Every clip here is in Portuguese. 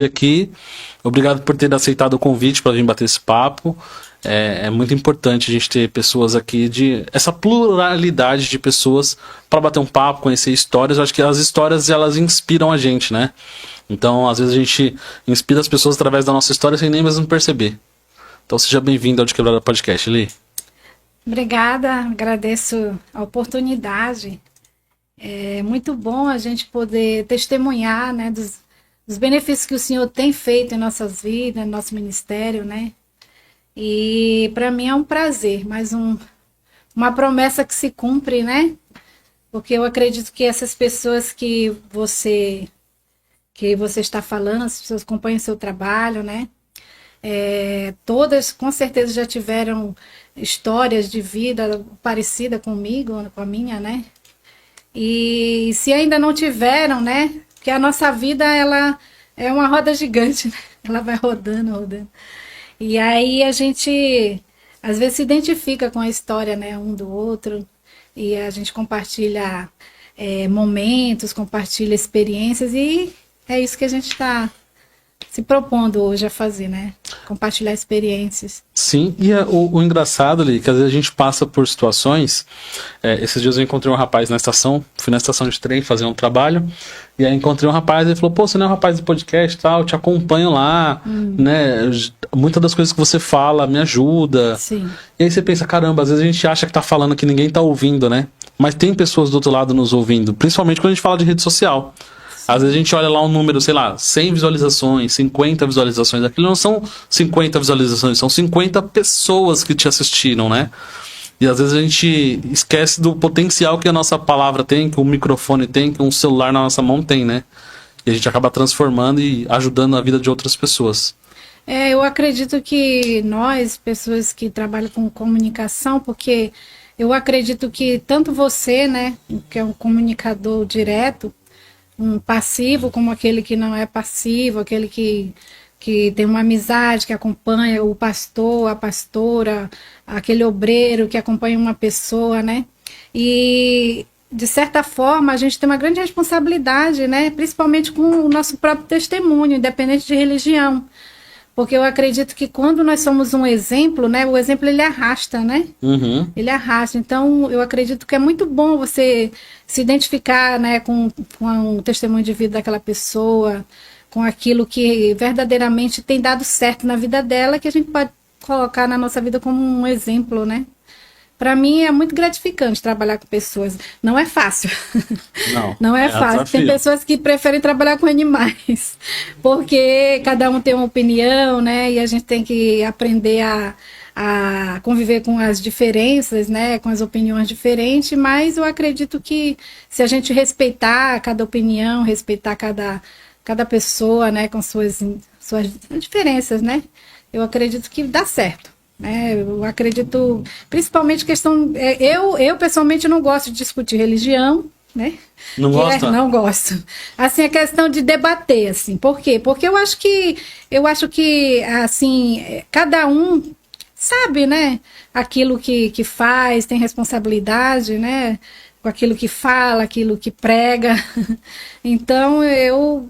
aqui. Obrigado por ter aceitado o convite para vir bater esse papo. É muito importante a gente ter pessoas aqui essa pluralidade de pessoas para bater um papo, conhecer histórias. Eu acho que as histórias elas inspiram a gente, né? Então, às vezes a gente inspira as pessoas através da nossa história sem nem mesmo perceber. Então, seja bem-vindo ao De Quebrada Podcast, Li. Obrigada, agradeço a oportunidade. É muito bom a gente poder testemunhar, né, dos benefícios que o Senhor tem feito em nossas vidas, no nosso ministério, né? E para mim é um prazer, mais uma promessa que se cumpre, né? Porque eu acredito que essas pessoas que você está falando, as pessoas que acompanham o seu trabalho, né? Todas com certeza já tiveram histórias de vida parecida comigo, com a minha, né? E se ainda não tiveram, né? Porque a nossa vida, ela é uma roda gigante, né? Ela vai rodando, rodando. E aí a gente, às vezes, se identifica com a história, né? Um do outro. E a gente compartilha momentos, compartilha experiências. E é isso que a gente está se propondo hoje a fazer, né? Compartilhar experiências. Sim, e o engraçado ali, que às vezes a gente passa por situações. Esses dias eu encontrei um rapaz na estação, fui na estação de trem fazer um trabalho, e aí encontrei um rapaz, ele falou, pô, você não é um rapaz do podcast e tal, eu te acompanho lá, né? Muitas das coisas que você fala me ajuda. Sim. E aí você pensa, caramba, às vezes a gente acha que tá falando que ninguém tá ouvindo, né? Mas tem pessoas do outro lado nos ouvindo, principalmente quando a gente fala de rede social. Às vezes a gente olha lá um número, sei lá, 100 visualizações, 50 visualizações. Aquilo não são 50 visualizações, são 50 pessoas que te assistiram, né? E às vezes a gente esquece do potencial que a nossa palavra tem, que o microfone tem, que um celular na nossa mão tem, né? E a gente acaba transformando e ajudando a vida de outras pessoas. Eu acredito que nós, pessoas que trabalham com comunicação, porque eu acredito que tanto você, né, que é um comunicador direto, um passivo como aquele que não é passivo, aquele que tem uma amizade, que acompanha o pastor, a pastora, aquele obreiro que acompanha uma pessoa, né? E, de certa forma, a gente tem uma grande responsabilidade, né? Principalmente com o nosso próprio testemunho, independente de religião. Porque eu acredito que quando nós somos um exemplo, né, o exemplo ele arrasta, né? Uhum. Ele arrasta. Então, eu acredito que é muito bom você se identificar, né, com o testemunho de vida daquela pessoa, com aquilo que verdadeiramente tem dado certo na vida dela, que a gente pode colocar na nossa vida como um exemplo, né? Para mim é muito gratificante trabalhar com pessoas. Não é fácil. Não é fácil. Tem pessoas que preferem trabalhar com animais, porque cada um tem uma opinião, né? E a gente tem que aprender a conviver com as diferenças, né? Com as opiniões diferentes. Mas eu acredito que se a gente respeitar cada opinião, respeitar cada pessoa, né? Com suas diferenças, né? Eu acredito que dá certo. Eu acredito, principalmente questão. Eu pessoalmente não gosto de discutir religião, né? Não gosta? Não gosto. Assim, a questão de debater, assim. Por quê? Porque eu acho que assim, cada um sabe, né? Aquilo que faz, tem responsabilidade, né? Com aquilo que fala, aquilo que prega. Então, eu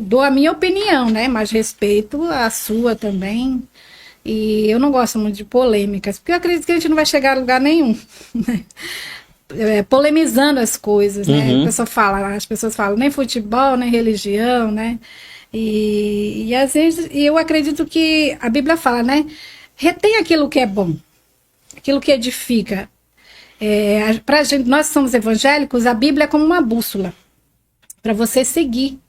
dou a minha opinião, né? Mas respeito a sua também. E eu não gosto muito de polêmicas, porque eu acredito que a gente não vai chegar a lugar nenhum, né? Polemizando as coisas, né? As pessoas falam nem futebol, nem religião, né? E às vezes eu acredito que a Bíblia fala, né? Retém aquilo que é bom, aquilo que edifica. Pra gente, nós somos evangélicos, a Bíblia é como uma bússola para você seguir.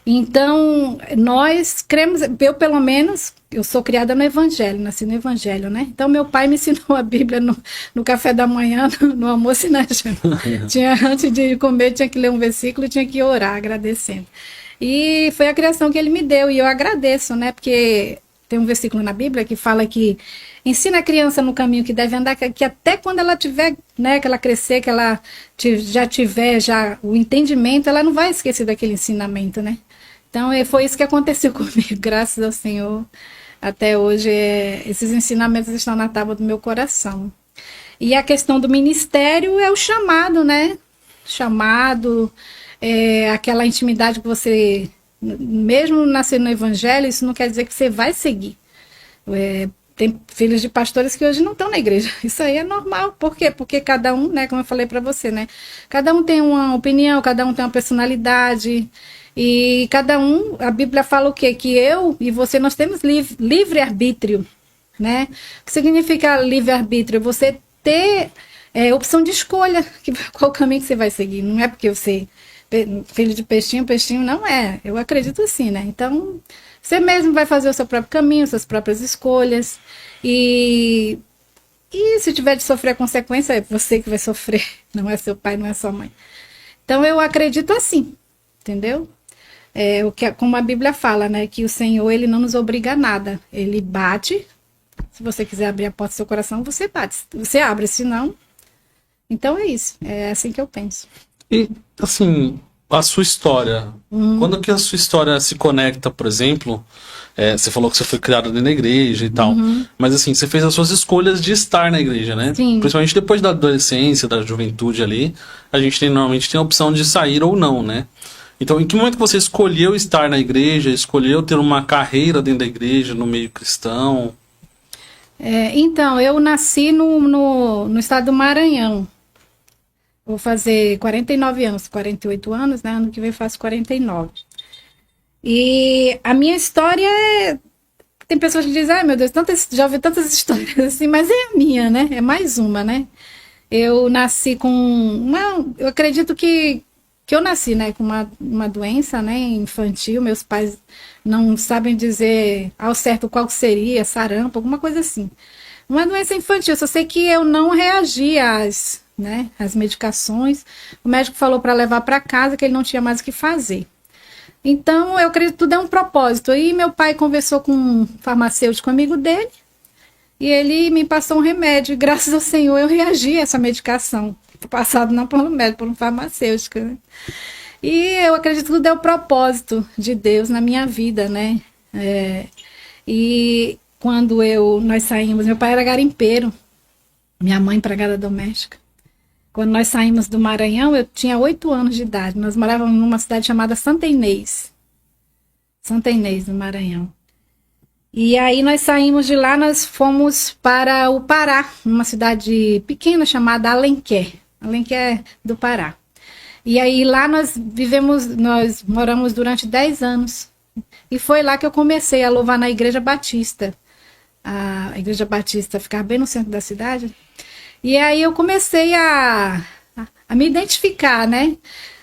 Então, nós cremos, eu pelo menos, eu sou criada no Evangelho, nasci no Evangelho, né? Então, meu pai me ensinou a Bíblia no café da manhã, no almoço e na janta. Antes de comer, tinha que ler um versículo e tinha que orar, agradecendo. E foi a criação que ele me deu, e eu agradeço, né? Porque tem um versículo na Bíblia que fala que ensina a criança no caminho que deve andar, que até quando ela tiver, né, que ela crescer, que ela já tiver o entendimento, ela não vai esquecer daquele ensinamento, né? Então, foi isso que aconteceu comigo, graças ao Senhor. Até hoje, esses ensinamentos estão na tábua do meu coração. E a questão do ministério é o chamado, né? Chamado, aquela intimidade que você mesmo nascendo no evangelho, isso não quer dizer que você vai seguir. Tem filhos de pastores que hoje não estão na igreja. Isso aí é normal. Por quê? Porque cada um, né, como eu falei para você, né, cada um tem uma opinião, cada um tem uma personalidade. E cada um, a Bíblia fala o quê? Que eu e você, nós temos livre-arbítrio, né? O que significa livre-arbítrio? Você ter opção de escolha, qual caminho que você vai seguir. Não é porque você, filho de peixinho, peixinho não é. Eu acredito assim, né? Então, você mesmo vai fazer o seu próprio caminho, suas próprias escolhas. E se tiver de sofrer a consequência, é você que vai sofrer. Não é seu pai, não é sua mãe. Então, eu acredito assim, entendeu? Como a Bíblia fala, né? Que o Senhor, ele não nos obriga a nada. Ele bate. Se você quiser abrir a porta do seu coração, você bate. Você abre, senão... Então é isso. É assim que eu penso. E, assim, a sua história. Quando que a sua história se conecta, por exemplo... você falou que você foi criada dentro da igreja e tal. Mas, assim, você fez as suas escolhas de estar na igreja, né? Sim. Principalmente depois da adolescência, da juventude ali. A gente normalmente tem a opção de sair ou não, né? Então, em que momento você escolheu estar na igreja, escolheu ter uma carreira dentro da igreja, no meio cristão? Então, eu nasci no estado do Maranhão. Vou fazer 49 anos, 48 anos, né? Ano que vem eu faço 49. E a minha história tem pessoas que dizem, ai meu Deus, já ouvi tantas histórias assim, mas é a minha, né? É mais uma, né? Eu nasci com eu acredito que eu nasci, né, com uma doença, né, infantil. Meus pais não sabem dizer ao certo qual seria, sarampo, alguma coisa assim. Uma doença infantil, só sei que eu não reagi às medicações. O médico falou para levar para casa, que ele não tinha mais o que fazer. Então, eu acredito que tudo é um propósito. E meu pai conversou com um farmacêutico amigo dele, e ele me passou um remédio. E graças ao Senhor, eu reagi a essa medicação. Passado não por um médico, por um farmacêutico, né? E eu acredito que tudo é o propósito de Deus na minha vida, né? E quando nós saímos, meu pai era garimpeiro, minha mãe empregada doméstica. Quando nós saímos do Maranhão, eu tinha 8 anos de idade. Nós morávamos numa cidade chamada Santa Inês. Santa Inês, no Maranhão. E aí nós saímos de lá, nós fomos para o Pará, numa cidade pequena chamada Alenquer. Alenquer do Pará. E aí lá nós moramos durante 10 anos. E foi lá que eu comecei a louvar na Igreja Batista. A Igreja Batista ficava bem no centro da cidade. E aí eu comecei a me identificar, né?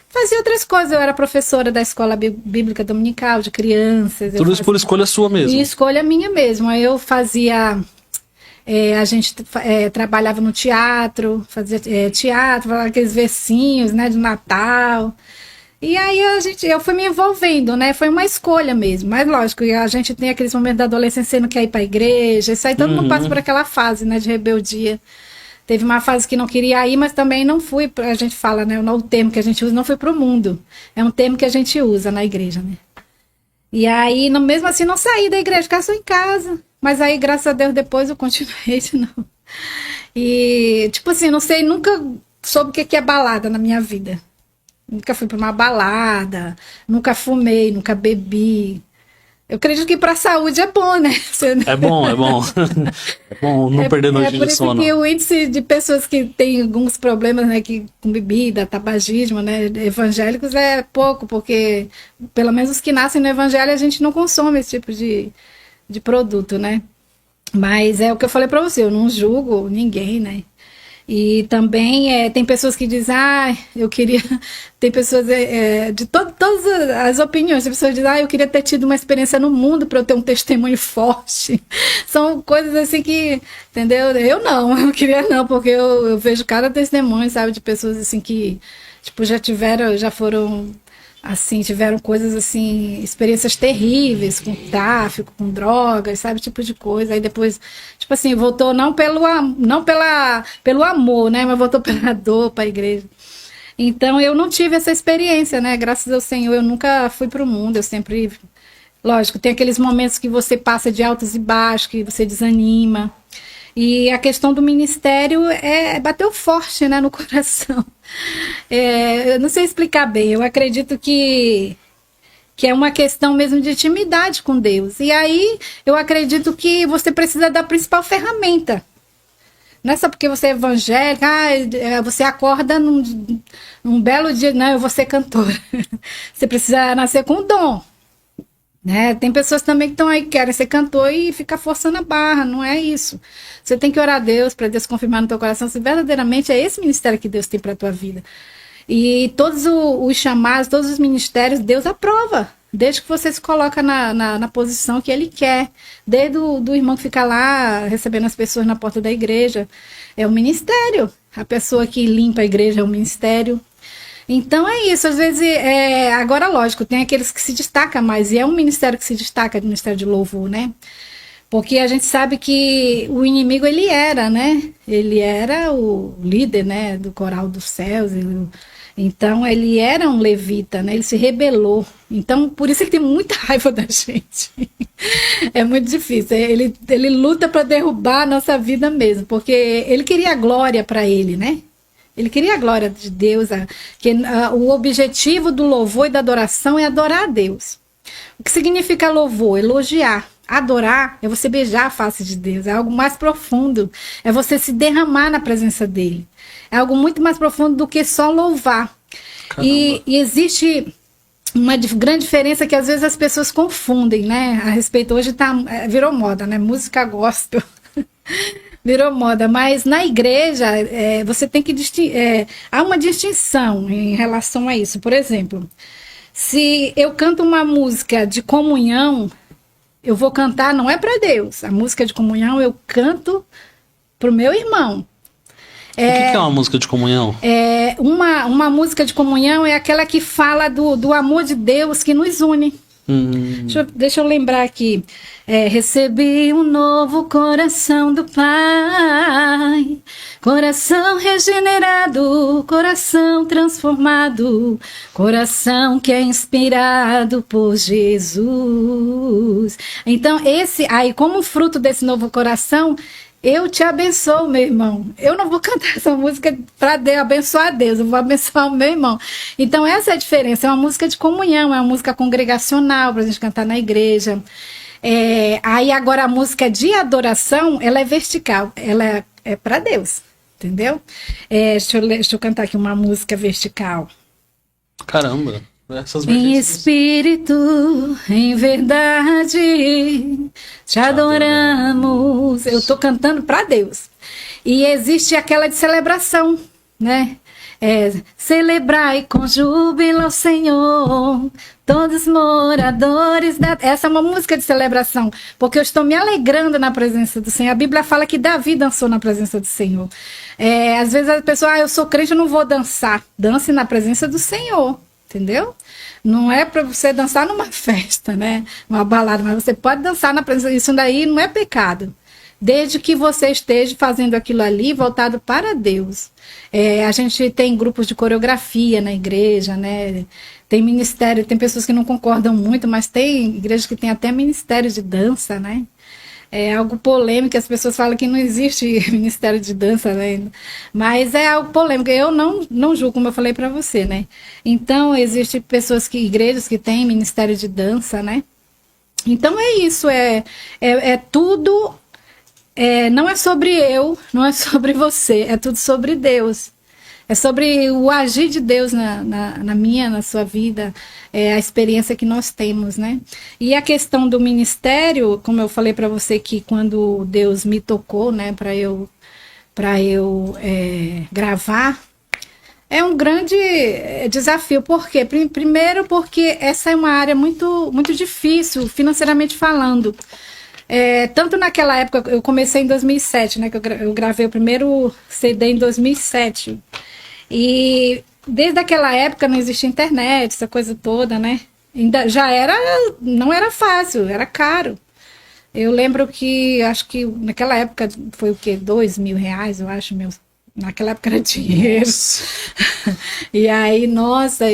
Fazia outras coisas, eu era professora da escola bíblica dominical de crianças. Tudo isso por escolha sua mesmo? E escolha minha mesmo. Aí eu fazia... a gente trabalhava no teatro, fazia teatro, aqueles versinhos, né, de Natal. E aí eu fui me envolvendo, né? Foi uma escolha mesmo. Mas lógico, a gente tem aqueles momentos da adolescência, não quer ir para a igreja. Isso aí todo mundo passa por aquela fase, né, de rebeldia. Teve uma fase que não queria ir, mas também não fui. A gente fala, né? O termo que a gente usa não foi para o mundo. É um termo que a gente usa na igreja, né? E aí, mesmo assim, não saí da igreja, ficava só em casa. Mas aí, graças a Deus, depois eu continuei de novo. E, tipo assim, não sei, nunca soube o que é balada na minha vida. Nunca fui para uma balada, nunca fumei, nunca bebi. Eu acredito que para a saúde é bom, né? É bom. É bom não perder noite de sono. É por isso que o índice de pessoas que têm alguns problemas, né, com bebida, tabagismo, né, evangélicos é pouco, porque pelo menos os que nascem no evangelho a gente não consome esse tipo de produto, né? Mas é o que eu falei para você, eu não julgo ninguém, né? E também tem pessoas que dizem, eu queria... Tem pessoas de todas as opiniões. Tem pessoas que dizem, eu queria ter tido uma experiência no mundo para eu ter um testemunho forte. São coisas assim que, entendeu? Eu não queria não, porque eu vejo cada testemunho, sabe, de pessoas assim que, tipo, já foram... assim, tiveram coisas assim, experiências terríveis com tráfico, com drogas, sabe, tipo de coisa. Aí depois, tipo assim, voltou não pelo amor, né, mas voltou pela dor para a igreja. Então eu não tive essa experiência, né, graças ao Senhor. Eu nunca fui para o mundo, eu sempre, lógico, tem aqueles momentos que você passa de altos e baixos, que você desanima. E a questão do ministério bateu forte, né, no coração. Eu não sei explicar bem, eu acredito que que é uma questão mesmo de intimidade com Deus. E aí eu acredito que você precisa da principal ferramenta. Não é só porque você é evangélica, você acorda num belo dia, não, eu vou ser cantora. Você precisa nascer com o dom. Né? Tem pessoas também que estão aí, que querem ser cantor e ficar forçando a barra, não é isso. Você tem que orar a Deus para Deus confirmar no teu coração se verdadeiramente é esse ministério que Deus tem para a tua vida. E todos os chamados, todos os ministérios, Deus aprova. Desde que você se coloca na posição que Ele quer. Desde do irmão que fica lá recebendo as pessoas na porta da igreja. É um ministério. A pessoa que limpa a igreja é um ministério. Então é isso. Às vezes, agora lógico, tem aqueles que se destacam mais. E é um ministério que se destaca, o ministério de louvor, né? Porque a gente sabe que o inimigo, ele era, né? Ele era o líder, né, do coral dos céus. Então, ele era um levita, né? Ele se rebelou. Então, por isso ele tem muita raiva da gente. É muito difícil. Ele luta para derrubar a nossa vida mesmo, porque ele queria a glória para ele, né? Ele queria a glória de Deus. O objetivo do louvor e da adoração é adorar a Deus. O que significa louvor? Elogiar. Adorar é você beijar a face de Deus. É algo mais profundo. É você se derramar na presença dele. É algo muito mais profundo do que só louvar. E existe uma grande diferença que às vezes as pessoas confundem, né? A respeito, hoje virou moda, né? Música gospel. Virou moda. Mas na igreja, você tem que há uma distinção em relação a isso. Por exemplo, se eu canto uma música de comunhão, eu vou cantar, não é para Deus. A música de comunhão eu canto para o meu irmão. O que é uma música de comunhão? Uma música de comunhão é aquela que fala do amor de Deus que nos une. Deixa eu lembrar aqui. Recebi um novo coração do Pai, coração regenerado, coração transformado, coração que é inspirado por Jesus. Então, aí, como fruto desse novo coração, eu te abençoo, meu irmão. Eu não vou cantar essa música para abençoar a Deus, eu vou abençoar o meu irmão. Então, essa é a diferença. É uma música de comunhão, é uma música congregacional para a gente cantar na igreja. Aí, agora, a música de adoração, ela é vertical, ela é para Deus, entendeu? Deixa eu cantar aqui uma música vertical. Caramba! Em espírito, em verdade, te adoramos. Eu estou cantando para Deus. E existe aquela de celebração, né? Celebrai com júbilo ao Senhor, todos moradores da... Essa é uma música de celebração, porque eu estou me alegrando na presença do Senhor. A Bíblia fala que Davi dançou na presença do Senhor. Às vezes a pessoa, eu sou crente, eu não vou dançar. Dance na presença do Senhor. Entendeu? Não é para você dançar numa festa, né? Uma balada, mas você pode dançar na presença. Isso daí não é pecado. Desde que você esteja fazendo aquilo ali voltado para Deus. A gente tem grupos de coreografia na igreja, né? Tem ministério, tem pessoas que não concordam muito, mas tem igrejas que tem até ministério de dança, né? É algo polêmico, as pessoas falam que não existe ministério de dança, né? Mas é algo polêmico. Eu não julgo, como eu falei para você, né? Então, existem igrejas que têm ministério de dança, né? Então, é isso, tudo, não é sobre eu, não é sobre você, é tudo sobre Deus. É sobre o agir de Deus na sua vida, a experiência que nós temos, né? E a questão do ministério, como eu falei para você que quando Deus me tocou, né, para eu gravar, é um grande desafio. Por quê? Primeiro porque essa é uma área muito, muito difícil, financeiramente falando. Tanto naquela época, eu comecei em 2007, né, que eu gravei o primeiro CD em 2007. E desde aquela época não existia internet, essa coisa toda, né? Não era fácil, era caro. Eu lembro que, acho que naquela época foi o quê? R$2.000, eu acho, naquela época era dinheiro. E aí,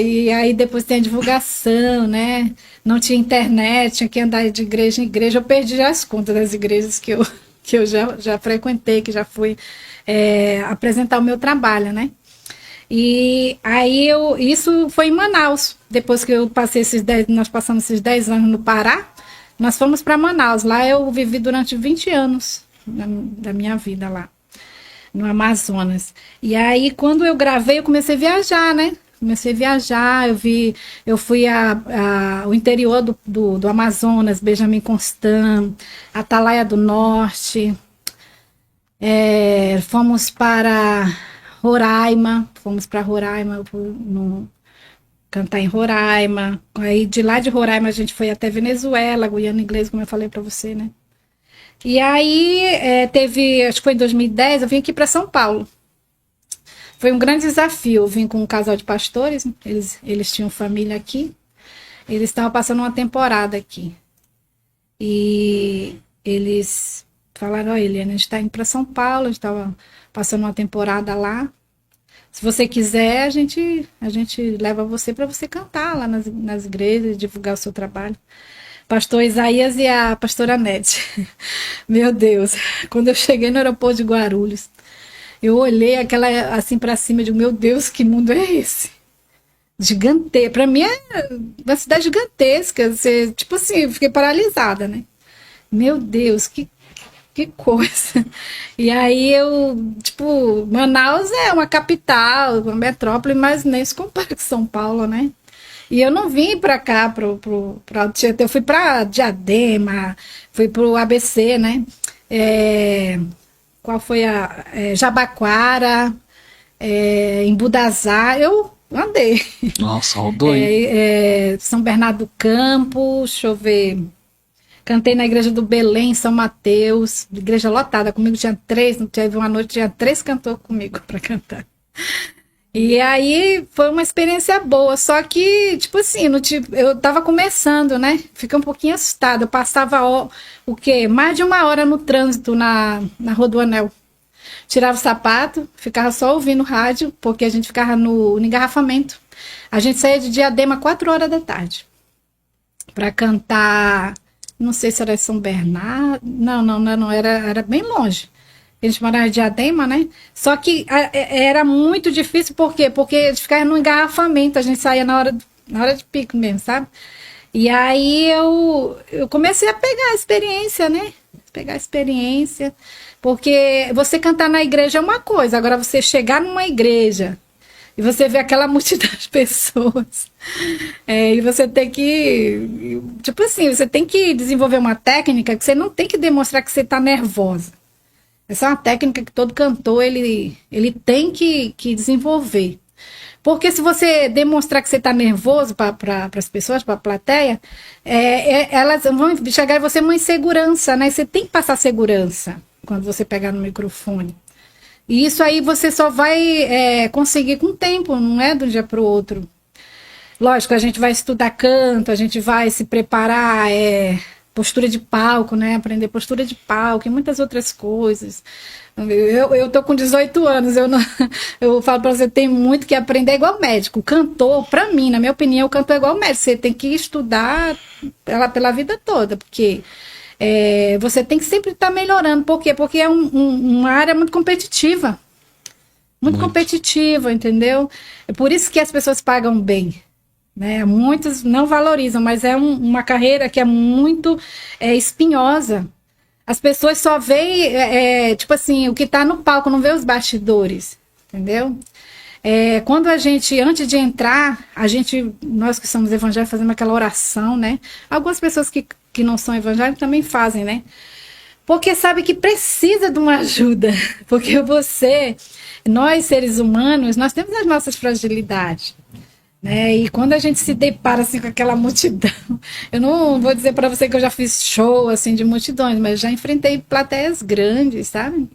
e aí depois tem a divulgação, né? Não tinha internet, tinha que andar de igreja em igreja. Eu perdi já as contas das igrejas que eu já frequentei, que já fui apresentar o meu trabalho, né? E aí isso foi em Manaus. Depois que eu passei nós passamos esses 10 anos no Pará, nós fomos para Manaus. Lá eu vivi durante 20 anos da minha vida lá, no Amazonas. E aí, quando eu gravei, eu comecei a viajar, né? Comecei a viajar, eu fui ao interior do Amazonas, Benjamin Constant, Atalaia do Norte, fomos para Roraima, cantar em Roraima. Aí de lá de Roraima a gente foi até Venezuela, Guiana Inglesa, como eu falei para você, né? E aí acho que foi em 2010, eu vim aqui para São Paulo. Foi um grande desafio. Eu vim com um casal de pastores, eles tinham família aqui, eles estavam passando uma temporada aqui. E eles falaram: ó, Eliane, a gente está indo para São Paulo, a gente estava passando uma temporada lá. Se você quiser, a gente leva você para você cantar lá nas igrejas, divulgar o seu trabalho. Pastor Isaías e a pastora Nete. Meu Deus, quando eu cheguei no aeroporto de Guarulhos, eu olhei aquela assim para cima e digo: meu Deus, que mundo é esse? Gigantesco. Para mim é uma cidade gigantesca. Tipo assim, eu fiquei paralisada, né? Meu Deus, que coisa. E aí Manaus é uma capital, uma metrópole, mas nem se compara com São Paulo, né? E eu não vim para cá, eu fui para Diadema, fui para o ABC, né? Qual foi Jabaquara, em Budazá, eu andei. Nossa, rodou, São Bernardo do Campo, deixa eu ver. Cantei na igreja do Belém, São Mateus, igreja lotada. Comigo tinha 3, teve uma noite, tinha 3 cantores comigo para cantar. E aí foi uma experiência boa, só que, tipo assim, eu tava começando, né? Fiquei um pouquinho assustada. Eu passava mais de 1 hora no trânsito na Rodoanel. Tirava o sapato, ficava só ouvindo rádio, porque a gente ficava no engarrafamento. A gente saía de Diadema 4 horas da tarde para cantar. Não sei se era São Bernardo. Não, era bem longe. A gente morava em Diadema, né? Só que era muito difícil, por quê? Porque a gente ficava no engarrafamento, a gente saía na hora de pico mesmo, sabe? E aí eu comecei a pegar a experiência, né? Porque você cantar na igreja é uma coisa, agora você chegar numa igreja e você vê aquela multidão de pessoas. E você tem que... Tipo assim, você tem que desenvolver uma técnica que você não tem que demonstrar que você está nervosa. Essa é uma técnica que todo cantor ele tem que desenvolver. Porque se você demonstrar que você está nervoso para as pessoas, para a plateia, elas vão enxergar em você uma insegurança, né? Você tem que passar segurança quando você pegar no microfone. E isso aí você só vai conseguir com o tempo, não é de um dia para o outro. Lógico, a gente vai estudar canto, a gente vai se preparar, postura de palco, né? Aprender postura de palco e muitas outras coisas. Eu tô com 18 anos, eu falo para você, tem muito que aprender, igual médico. O cantor, para mim, na minha opinião, o cantor é igual médico. Você tem que estudar pela vida toda, porque você tem que sempre estar melhorando. Por quê? Porque é uma área muito competitiva. Muito competitiva, entendeu? É por isso que as pessoas pagam bem. Né? Muitos não valorizam, mas é uma carreira que é muito espinhosa. As pessoas só veem, tipo assim, o que está no palco, não vê os bastidores, entendeu? Quando a gente, antes de entrar, nós que somos evangélicos, fazemos aquela oração, né? Algumas pessoas que não são evangélicas também fazem, né? Porque sabe que precisa de uma ajuda. Porque nós seres humanos, nós temos as nossas fragilidades. Né? E quando a gente se depara assim, com aquela multidão, eu não vou dizer para você que eu já fiz show assim, de multidões, mas já enfrentei plateias grandes, sabe?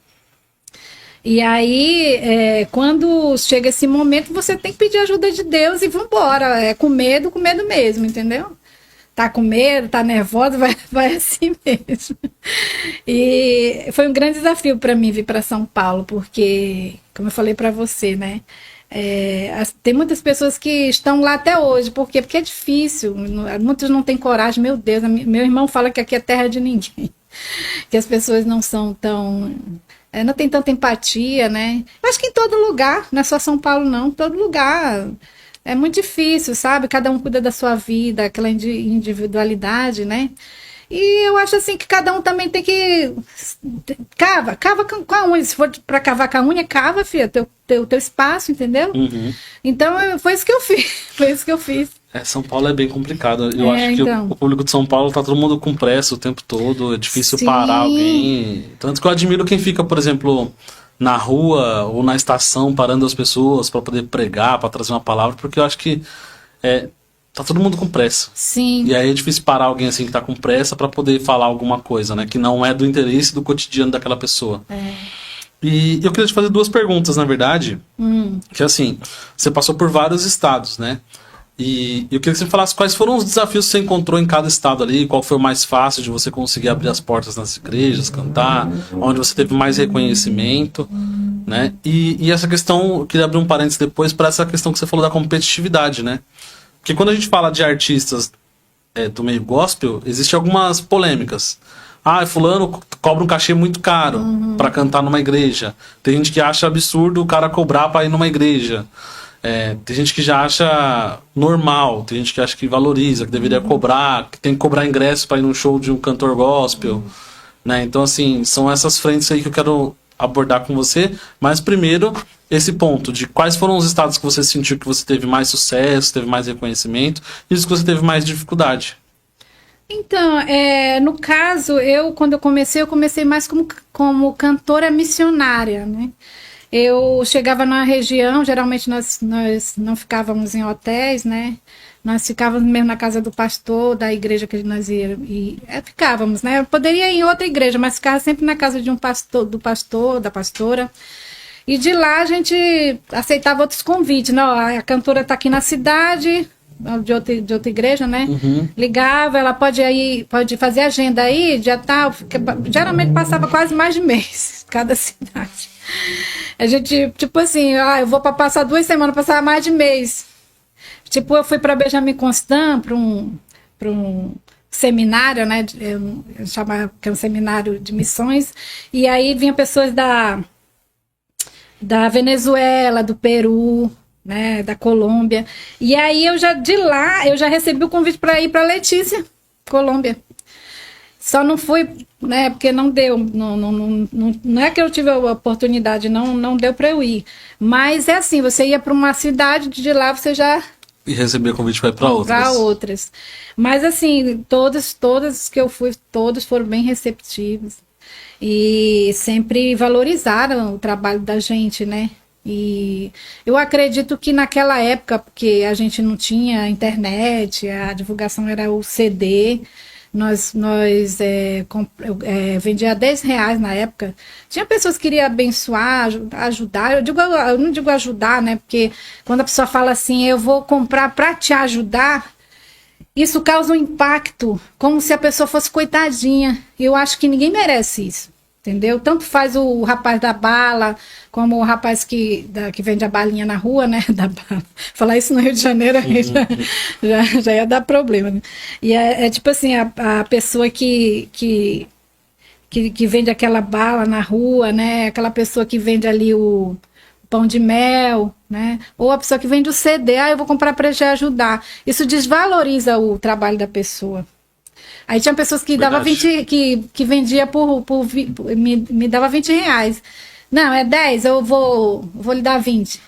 E aí, quando chega esse momento, você tem que pedir ajuda de Deus e vambora. Com medo mesmo, entendeu? Tá com medo, tá nervosa, vai assim mesmo. E foi um grande desafio para mim vir para São Paulo, porque, como eu falei para você, né? Tem muitas pessoas que estão lá até hoje. Por quê? Porque é difícil. Muitos não têm coragem. Meu Deus, meu irmão fala que aqui é terra de ninguém. Que as pessoas não são tão não tem tanta empatia, né? Eu acho que em todo lugar, não é só São Paulo, não. Todo lugar é muito difícil, sabe? Cada um cuida da sua vida, aquela individualidade, né? E eu acho assim que cada um também tem que... Cava com a unha. Se for pra cavar com a unha, cava, filha, teu espaço, entendeu? Uhum. Então, foi isso que eu fiz. Foi isso que eu fiz. São Paulo é bem complicado. Eu acho que então. o público de São Paulo tá todo mundo com pressa o tempo todo. É difícil Sim. parar alguém. Tanto que eu admiro quem fica, por exemplo, na rua ou na estação parando as pessoas para poder pregar, para trazer uma palavra, porque eu acho que tá todo mundo com pressa. Sim. E aí é difícil parar alguém assim que tá com pressa para poder falar alguma coisa, né? Que não é do interesse do cotidiano daquela pessoa. E eu queria te fazer 2 perguntas, na verdade. Que assim, você passou por vários estados, né? E eu queria que você me falasse quais foram os desafios que você encontrou em cada estado ali, qual foi o mais fácil de você conseguir abrir as portas nas igrejas, cantar, onde você teve mais reconhecimento, né? E essa questão, eu queria abrir um parênteses depois para essa questão que você falou da competitividade, né? Porque quando a gente fala de artistas do meio gospel, existem algumas polêmicas. Fulano cobra um cachê muito caro para cantar numa igreja. Tem gente que acha absurdo o cara cobrar para ir numa igreja. Tem gente que já acha normal, tem gente que acha que valoriza, que deveria cobrar, que tem que cobrar ingresso para ir num show de um cantor gospel, né? Então, assim, são essas frentes aí que eu quero abordar com você. Mas primeiro, esse ponto de quais foram os estados que você sentiu que você teve mais sucesso, teve mais reconhecimento, e os que você teve mais dificuldade. Então, no caso, quando eu comecei mais como cantora missionária, né? Eu chegava na região, geralmente nós não ficávamos em hotéis, né? Nós ficávamos mesmo na casa do pastor, da igreja que nós ficávamos, né? Eu poderia ir em outra igreja, mas ficava sempre na casa de um pastor, do pastor, da pastora. E de lá a gente aceitava outros convites, né? A cantora está aqui na cidade, de outra igreja, né? Ligava, ela pode fazer agenda aí, já tá. Geralmente passava quase mais de mês, cada cidade. A gente, tipo assim, eu vou para passar 2 semanas, passava mais de mês. Tipo, eu fui para Benjamin Constant, para um seminário, né? Eu chamava que é um seminário de missões, e aí vinham pessoas da Venezuela, do Peru, né, da Colômbia. E aí de lá eu já recebi o convite para ir para Letícia, Colômbia. Só não fui, né, porque não deu, não é que eu tive a oportunidade, não deu para eu ir. Mas é assim, você ia para uma cidade, de lá você já... E receber convite para ir para outras. Para outras. Mas assim, todas que eu fui, todos foram bem receptivos. E sempre valorizaram o trabalho da gente, né? E eu acredito que naquela época, porque a gente não tinha internet, a divulgação era o CD, nós vendia R$10 na época. Tinha pessoas que queriam abençoar, ajudar. Eu não digo ajudar, né? Porque quando a pessoa fala assim, eu vou comprar para te ajudar, isso causa um impacto, como se a pessoa fosse coitadinha. Eu acho que ninguém merece isso, entendeu? Tanto faz o rapaz da bala, como o rapaz que vende a balinha na rua, né? Da bala. Falar isso no Rio de Janeiro aí já ia dar problema, né? E tipo assim, a pessoa que vende aquela bala na rua, né? Aquela pessoa que vende ali o pão de mel, né? Ou a pessoa que vende o CD, eu vou comprar para te ajudar. Isso desvaloriza o trabalho da pessoa. Aí tinha pessoas que dava 20, que vendia me dava R$20. Não, é 10, eu vou lhe dar 20.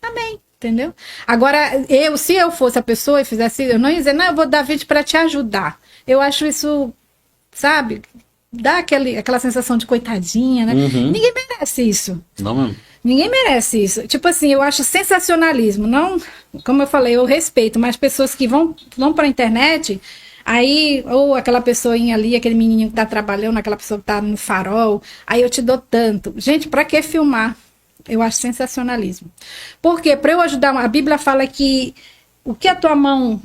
Tá bem, entendeu? Agora, se eu fosse a pessoa e fizesse, eu não ia dizer, não, eu vou dar 20 para te ajudar. Eu acho isso, sabe, dá aquela sensação de coitadinha, né? Ninguém merece isso. Não mesmo. Ninguém merece isso. Tipo assim, eu acho sensacionalismo. Não, como eu falei, eu respeito, mas pessoas que vão para a internet, aí, ou aquela pessoinha ali, aquele menininho que tá trabalhando, aquela pessoa que tá no farol, aí eu te dou tanto. Gente, para que filmar? Eu acho sensacionalismo. Porque para eu ajudar, a Bíblia fala que o que a tua mão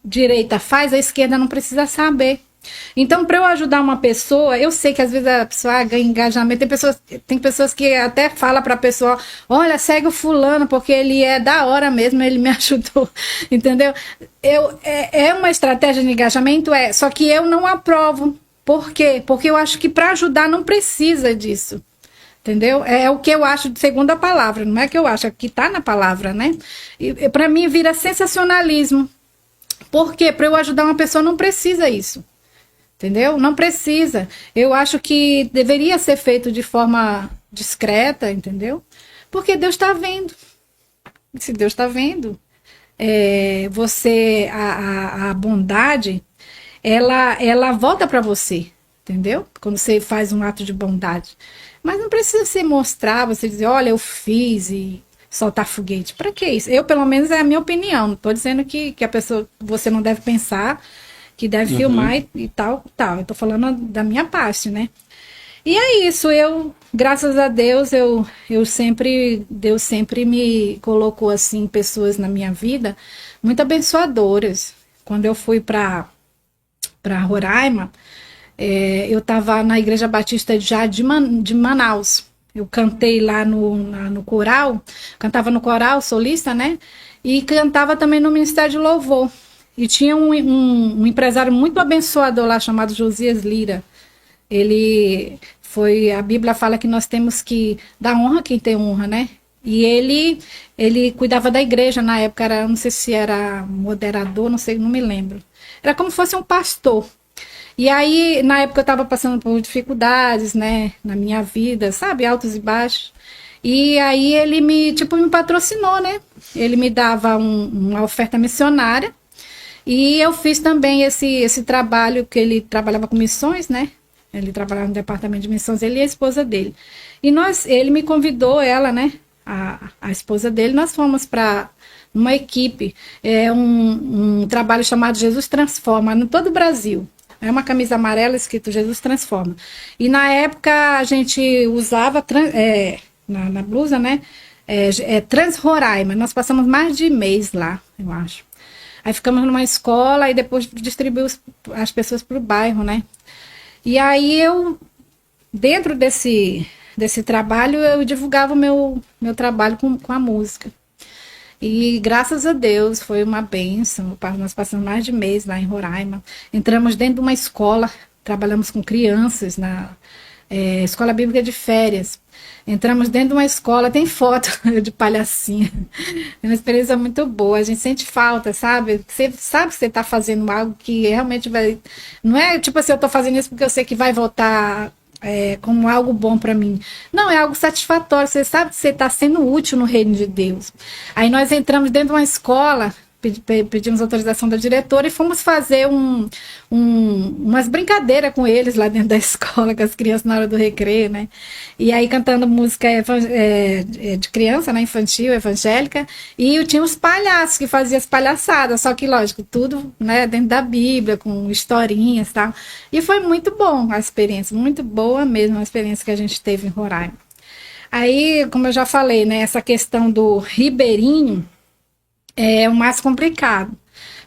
direita faz, a esquerda não precisa saber. Então, para eu ajudar uma pessoa, eu sei que às vezes a pessoa ganha engajamento. Tem pessoas que até falam para a pessoa, olha, segue o fulano, porque ele é da hora mesmo, ele me ajudou, entendeu? É uma estratégia de engajamento, só que eu não aprovo. Por quê? Porque eu acho que para ajudar não precisa disso, Entendeu? É o que eu acho segundo a palavra, não é que eu acho, é que está na palavra, né? E para mim vira sensacionalismo. Porque para eu ajudar uma pessoa não precisa isso. Entendeu? Não precisa. Eu acho que deveria ser feito de forma discreta, entendeu? Porque Deus está vendo. Se Deus está vendo, a bondade, ela volta para você, entendeu? Quando você faz um ato de bondade. Mas não precisa se mostrar, você dizer, olha, eu fiz e soltar foguete. Para que isso? Eu, pelo menos, é a minha opinião. Não estou dizendo que a pessoa, você não deve pensar, que deve filmar e tal. Eu estou falando da minha parte, né? E é isso, graças a Deus, Deus sempre me colocou, assim, pessoas na minha vida muito abençoadoras. Quando eu fui para Roraima, eu estava na Igreja Batista já de Manaus. Eu cantei lá no coral, cantava no coral, solista, né? E cantava também no Ministério de Louvor. E tinha um empresário muito abençoador lá, chamado Josias Lira. A Bíblia fala que nós temos que dar honra a quem tem honra, né? E ele cuidava da igreja na época, não sei se era moderador, não sei, não me lembro. Era como se fosse um pastor. E aí, na época eu estava passando por dificuldades, né, na minha vida, sabe, altos e baixos. E aí ele me patrocinou, né? Ele me dava uma oferta missionária. E eu fiz também esse trabalho, que ele trabalhava com missões, né? Ele trabalhava no departamento de missões, ele e a esposa dele. E ele me convidou, ela, né? A esposa dele, nós fomos para uma equipe, um trabalho chamado Jesus Transforma, em todo o Brasil. É uma camisa amarela escrito Jesus Transforma. E na época a gente usava, na blusa, né? Trans Roraima. Nós passamos mais de mês lá, eu acho. Aí ficamos numa escola e depois distribuiu as pessoas para o bairro, né? E aí dentro desse trabalho, eu divulgava o meu trabalho com a música. E graças a Deus foi uma bênção. Nós passamos mais de mês lá em Roraima. Entramos dentro de uma escola, trabalhamos com crianças na Escola Bíblica de Férias. Entramos dentro de uma escola, tem foto de palhacinha. É uma experiência muito boa, a gente sente falta, sabe? Você sabe que você está fazendo algo que realmente vai... Não é tipo assim, eu estou fazendo isso porque eu sei que vai voltar como algo bom para mim. Não, é algo satisfatório, você sabe que você está sendo útil no reino de Deus. Aí nós entramos dentro de uma escola, pedimos autorização da diretora e fomos fazer umas brincadeiras com eles lá dentro da escola, com as crianças na hora do recreio, né? E aí cantando música de criança, né? Infantil, evangélica, e tinha os palhaços que faziam as palhaçadas, só que lógico, tudo, né, dentro da Bíblia, com historinhas e tal. E foi muito bom a experiência, muito boa mesmo a experiência que a gente teve em Roraima. Aí, como eu já falei, né, essa questão do ribeirinho é o mais complicado,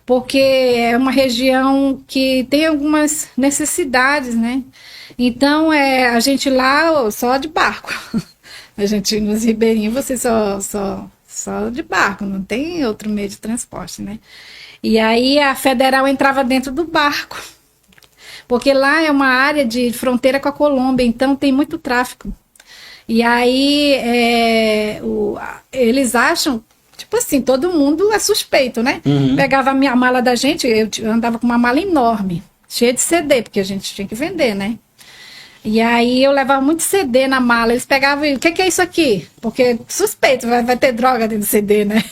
porque é uma região que tem algumas necessidades, né? Então, a gente lá só de barco. A gente nos ribeirinhos, você só de barco, não tem outro meio de transporte, né? E aí a federal entrava dentro do barco, porque lá é uma área de fronteira com a Colômbia, então tem muito tráfico. E aí eles acham, tipo assim, todo mundo é suspeito, né? Uhum. Pegava a mala da gente, eu andava com uma mala enorme, cheia de CD, porque a gente tinha que vender, né? E aí eu levava muito CD na mala, eles pegavam e, o que é isso aqui? Porque suspeito, vai ter droga dentro do CD, né?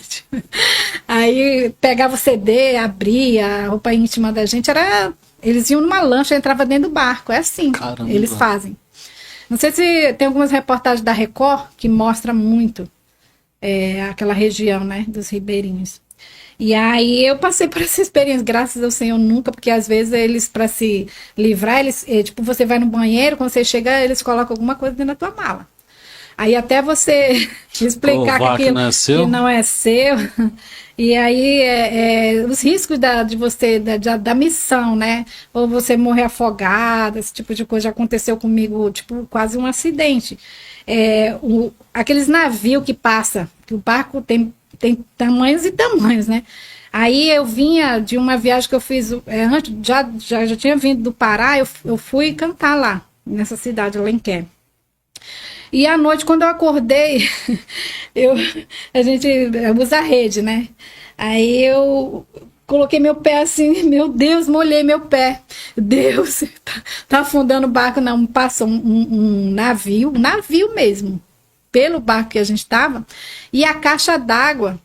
Aí pegava o CD, abria, a roupa íntima da gente, eles iam numa lancha e entravam dentro do barco, é assim. Caramba. Eles fazem. Não sei se tem algumas reportagens da Record que mostra muito aquela região, né, dos ribeirinhos. E aí eu passei por essa experiência, graças ao Senhor nunca, porque às vezes eles, para se livrar, tipo, você vai no banheiro, quando você chega, eles colocam alguma coisa dentro da tua mala. Aí até você explicar que aquilo que não é seu. E aí os riscos de você, da missão, né? Ou você morrer afogada, esse tipo de coisa já aconteceu comigo, tipo, quase um acidente. Aqueles navios que passa, que o barco tem tamanhos e tamanhos, né? Aí eu vinha de uma viagem que eu fiz, antes, já tinha vindo do Pará, eu fui cantar lá, nessa cidade, Alenquer. E à noite, quando eu acordei, a gente usa a rede, né? Aí eu coloquei meu pé assim, meu Deus, molhei meu pé. Deus, tá afundando o barco. Não, passou um navio mesmo, pelo barco que a gente estava, e a caixa d'água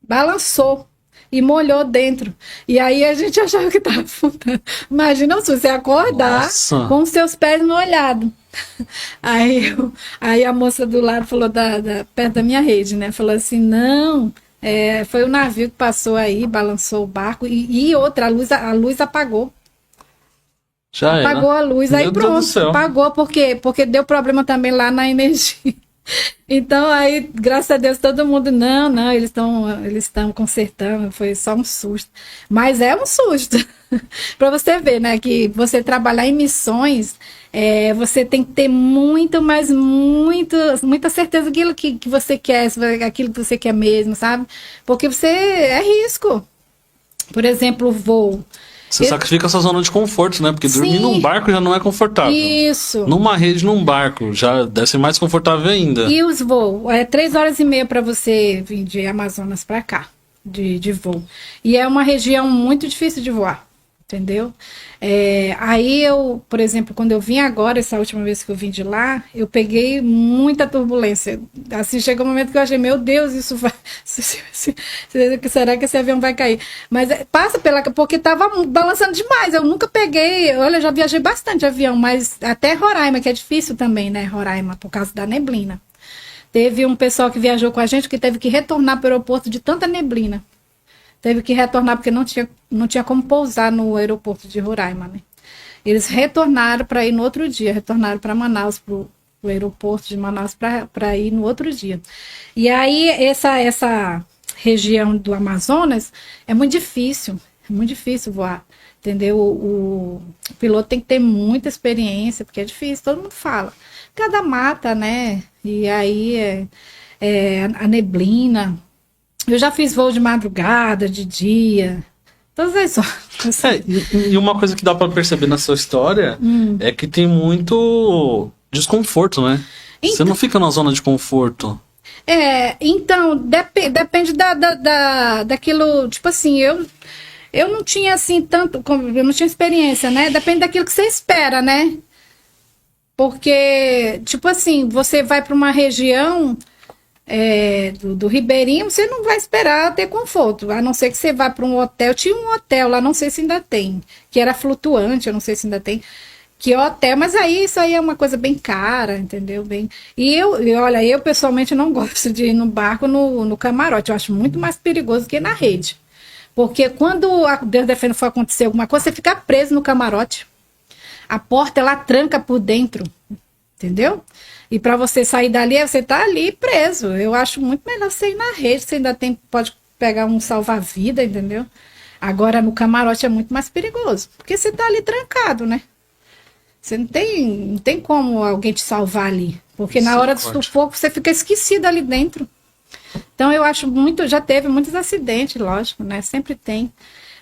balançou e molhou dentro. E aí a gente achava que estava afundando. Imagina se você acordar com os seus pés molhados. Aí a moça do lado falou, perto da minha rede, né? Falou assim, não, foi o navio que passou aí, balançou o barco. E outra, a luz apagou. Já apagou a luz, aí pronto, apagou, porque deu problema também lá na energia. Então, aí, graças a Deus, todo mundo, não, eles estão consertando, foi só um susto. Mas é um susto. Para você ver, né, que você trabalhar em missões, você tem que ter muita certeza daquilo que você quer, aquilo que você quer mesmo, sabe? Porque é risco. Por exemplo, o voo. Você sacrifica a sua zona de conforto, né? Porque dormir num barco já não é confortável. Isso. Numa rede, num barco, já deve ser mais confortável ainda. E os voos? 3h30 para você vir de Amazonas para cá, de voo. E é uma região muito difícil de voar, entendeu? Aí eu, por exemplo, quando eu vim agora, essa última vez que eu vim de lá, eu peguei muita turbulência. Assim, chegou um momento que eu achei, meu Deus, isso vai... Será que esse avião vai cair? Mas passa porque tava balançando demais. Eu nunca peguei... Olha, eu já viajei bastante de avião, mas até Roraima, que é difícil também, né? Roraima, por causa da neblina. Teve um pessoal que viajou com a gente que teve que retornar para o aeroporto de tanta neblina. Teve que retornar porque não tinha como pousar no aeroporto de Roraima, né? Eles retornaram para ir no outro dia, retornaram para Manaus, para o aeroporto de Manaus, para ir no outro dia. E aí, essa região do Amazonas é muito difícil voar, entendeu? O piloto tem que ter muita experiência, porque é difícil, todo mundo fala. Cada mata, né? E aí, a neblina... Eu já fiz voo de madrugada, de dia, todas as horas. E uma coisa que dá para perceber na sua história é que tem muito desconforto, né? Então, você não fica na zona de conforto. Então, depende daquilo, tipo assim, eu não tinha assim eu não tinha experiência, né? Depende daquilo que você espera, né? Porque, tipo assim, você vai para uma região... do Ribeirinho, você não vai esperar ter conforto, a não ser que você vá para um hotel. Tinha um hotel lá, não sei se ainda tem, que era flutuante, eu não sei se ainda tem, que hotel, mas isso aí é uma coisa bem cara, entendeu? Olha, eu pessoalmente não gosto de ir no barco no camarote, eu acho muito mais perigoso que na rede, porque quando Deus defenda for acontecer alguma coisa, você fica preso no camarote, a porta ela tranca por dentro, entendeu? E para você sair dali, você tá ali preso. Eu acho muito melhor você ir na rede, você ainda pode pegar um salva-vida, entendeu? Agora, no camarote é muito mais perigoso, porque você tá ali trancado, né? Você não tem como alguém te salvar ali, porque na hora do sufoco você fica esquecido ali dentro. Então, eu acho já teve muitos acidentes, lógico, né? Sempre tem.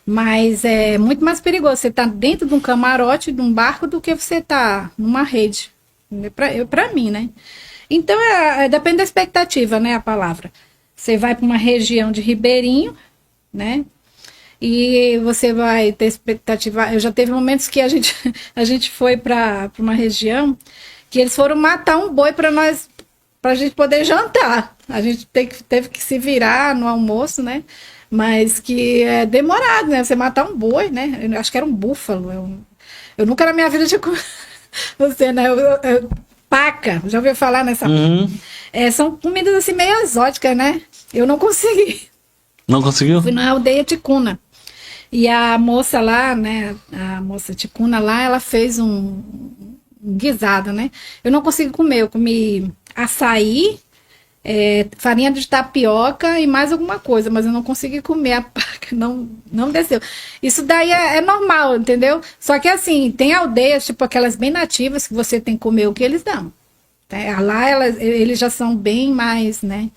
Mas é muito mais perigoso você tá dentro de um camarote, de um barco, do que você tá numa rede. Para mim, né? Então, depende da expectativa, né? A palavra. Você vai para uma região de Ribeirinho, né? E você vai ter expectativa. Eu já teve momentos que a gente foi para uma região que eles foram matar um boi para a gente poder jantar. A gente teve que se virar no almoço, né? Mas que é demorado, né? Você matar um boi, né? Eu acho que era um búfalo. Eu nunca na minha vida tinha você, né? Paca, já ouviu falar nessa? São comidas assim meio exóticas, né? Eu não consegui. Não conseguiu? Fui na aldeia Ticuna. E a moça lá, né? A moça Ticuna lá, ela fez um guisado, né? Eu não consegui comer. Eu comi açaí, farinha de tapioca e mais alguma coisa, mas eu não consegui comer a paca, não desceu. Isso daí é normal, entendeu? Só que assim, tem aldeias, tipo aquelas bem nativas, que você tem que comer o que eles dão. Lá eles já são bem mais, né,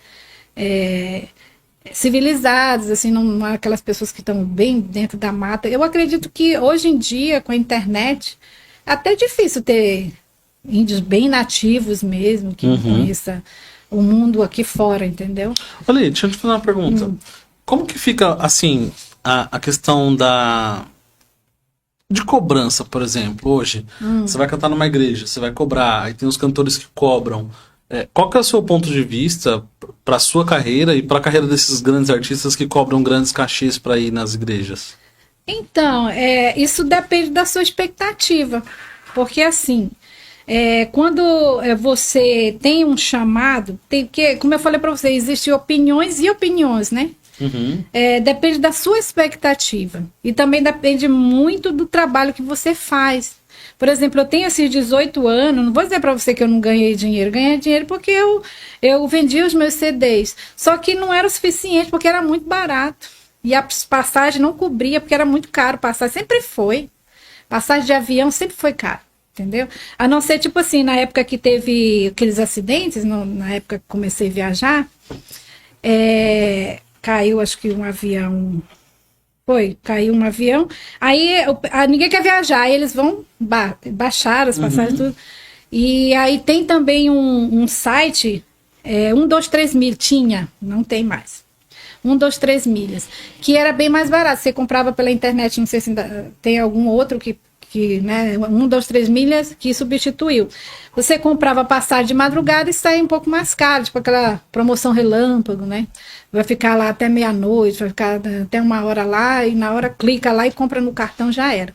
civilizados, assim, não é aquelas pessoas que estão bem dentro da mata. Eu acredito que hoje em dia, com a internet, é até difícil ter índios bem nativos mesmo, que conheça o mundo aqui fora, entendeu? Olha aí, deixa eu te fazer uma pergunta. Como que fica, assim, a questão de cobrança, por exemplo, hoje? Você vai cantar numa igreja, você vai cobrar, aí tem os cantores que cobram. Qual que é o seu ponto de vista para a sua carreira e para a carreira desses grandes artistas que cobram grandes cachês para ir nas igrejas? Então, isso depende da sua expectativa, porque assim, quando você tem um chamado, porque, como eu falei para você, existem opiniões e opiniões, né? Depende da sua expectativa e também depende muito do trabalho que você faz. Por exemplo, eu tenho esses 18 anos, não vou dizer para você que eu não ganhei dinheiro, ganhei dinheiro porque eu vendi os meus CDs, só que não era o suficiente porque era muito barato e a passagem não cobria porque era muito caro, passagem sempre foi, passagem de avião sempre foi caro, entendeu? A não ser tipo assim, na época que teve aqueles acidentes, na época que comecei a viajar, caiu acho que um avião... caiu um avião, aí ninguém quer viajar, aí eles vão baixar as passagens, tudo. E aí tem também um site, 123 milhas, tinha, não tem mais, 123 milhas, que era bem mais barato, você comprava pela internet, não sei se ainda tem algum outro que né, 123 milhas que substituiu. Você comprava passagem de madrugada e saía um pouco mais caro, tipo aquela promoção relâmpago, né? Vai ficar lá até meia-noite, vai ficar até 1 hora lá, e na hora clica lá e compra no cartão, já era.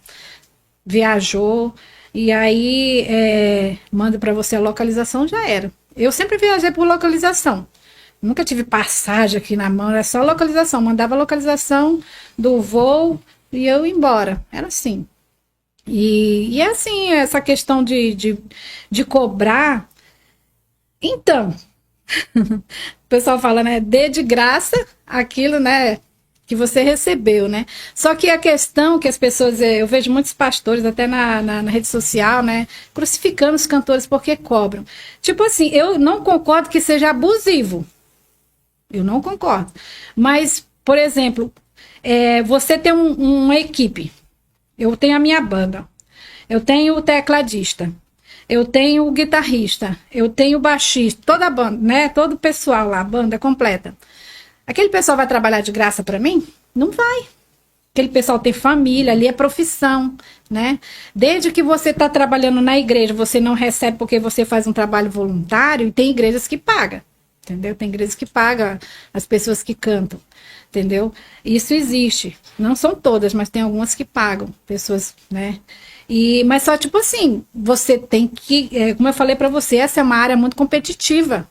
Viajou, e aí manda para você a localização, já era. Eu sempre viajei por localização. Nunca tive passagem aqui na mão, era só localização. Mandava a localização do voo e eu ia embora. Era assim. E assim, essa questão de cobrar. Então, o pessoal fala, né? Dê de graça aquilo, né? Que você recebeu, né? Só que a questão que as pessoas... Eu vejo muitos pastores, até na rede social, né? Crucificando os cantores porque cobram. Tipo assim, eu não concordo que seja abusivo. Eu não concordo. Mas, por exemplo, você tem uma equipe. Eu tenho a minha banda, eu tenho o tecladista, eu tenho o guitarrista, eu tenho o baixista, toda a banda, né? Todo o pessoal lá, a banda completa. Aquele pessoal vai trabalhar de graça para mim? Não vai. Aquele pessoal tem família, ali é profissão, né? Desde que você está trabalhando na igreja, você não recebe porque você faz um trabalho voluntário, e tem igrejas que pagam, entendeu? Tem igrejas que pagam as pessoas que cantam. Entendeu? Isso existe. Não são todas, mas tem algumas que pagam. Pessoas, né? Mas só tipo assim, você tem que... como eu falei pra você, essa é uma área muito competitiva.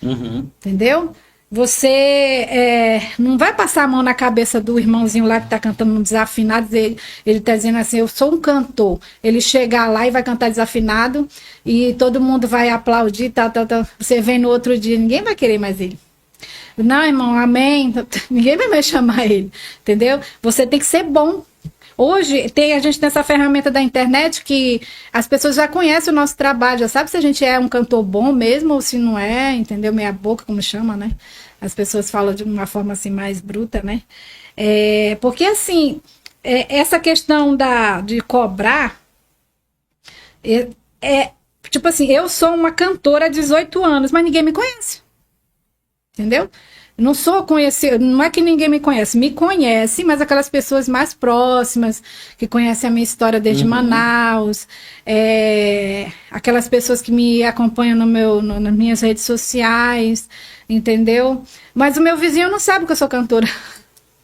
Entendeu? Você não vai passar a mão na cabeça do irmãozinho lá que tá cantando um desafinado, ele tá dizendo assim, eu sou um cantor. Ele chegar lá e vai cantar desafinado e todo mundo vai aplaudir, tal. Você vem no outro dia, ninguém vai querer mais ele. Não, irmão, amém. Ninguém vai mais chamar ele, entendeu? Você tem que ser bom. Hoje, a gente tem essa ferramenta da internet que as pessoas já conhecem o nosso trabalho, já sabe se a gente é um cantor bom mesmo ou se não é, entendeu? Meia boca, como chama, né? As pessoas falam de uma forma assim mais bruta, né? Porque assim, essa questão de cobrar, tipo assim, eu sou uma cantora há 18 anos, mas ninguém me conhece. Entendeu? Não sou conhecida, não é que ninguém me conhece, mas aquelas pessoas mais próximas, que conhecem a minha história desde Manaus, aquelas pessoas que me acompanham nas minhas redes sociais, entendeu? Mas o meu vizinho não sabe que eu sou cantora,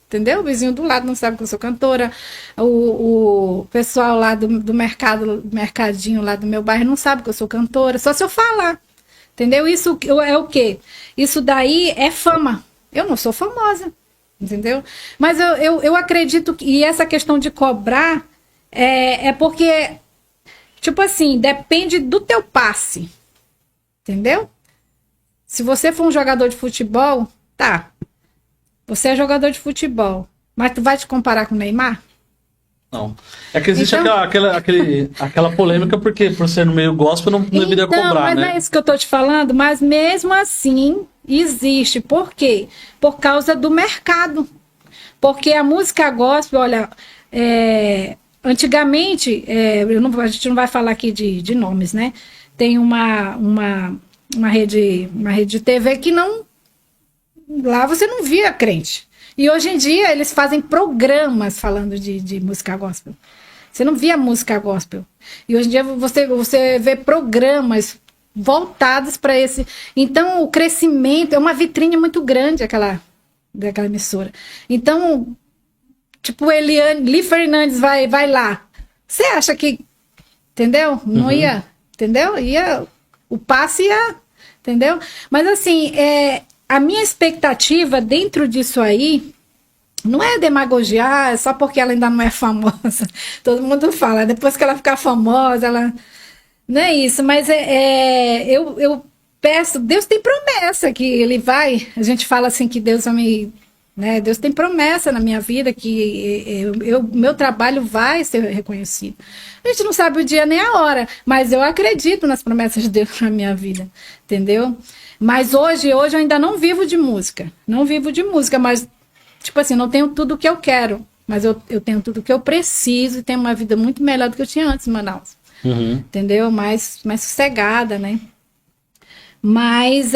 entendeu? O vizinho do lado não sabe que eu sou cantora, o pessoal lá do mercadinho lá do meu bairro não sabe que eu sou cantora, só se eu falar. Entendeu? Isso é o quê? Isso daí é fama. Eu não sou famosa, entendeu? Mas eu acredito que e essa questão de cobrar porque, tipo assim, depende do teu passe, entendeu? Se você for um jogador de futebol, tá, você é jogador de futebol, mas tu vai te comparar com o Neymar? Não. É que existe Então, aquela polêmica, porque por ser no meio gospel não deveria cobrar, mas né? não é isso que eu tô te falando, mas mesmo assim existe. Por quê? Por causa do mercado. Porque a música gospel, olha, antigamente, a gente não vai falar aqui de nomes, né? Tem uma rede de TV que não... Lá você não via crente. E hoje em dia eles fazem programas falando de música gospel. Você não via música gospel. E hoje em dia você vê programas voltados para esse... Então o crescimento é uma vitrine muito grande daquela emissora. Então, tipo, Li Fernandes vai lá. Você acha que... Entendeu? Não ia... Entendeu? O passe ia... Entendeu? Mas assim, a minha expectativa dentro disso aí não é demagogiar, só porque ela ainda não é famosa. Todo mundo fala, depois que ela ficar famosa, ela... Não é isso, mas eu peço... Deus tem promessa que ele vai... A gente fala assim que Deus vai me... Né, Deus tem promessa na minha vida que meu trabalho vai ser reconhecido. A gente não sabe o dia nem a hora, mas eu acredito nas promessas de Deus na minha vida, entendeu? Mas hoje eu ainda não vivo de música. Não vivo de música, mas, tipo assim, não tenho tudo o que eu quero. Mas eu tenho tudo o que eu preciso e tenho uma vida muito melhor do que eu tinha antes em Manaus. Entendeu? Mais sossegada, né? Mas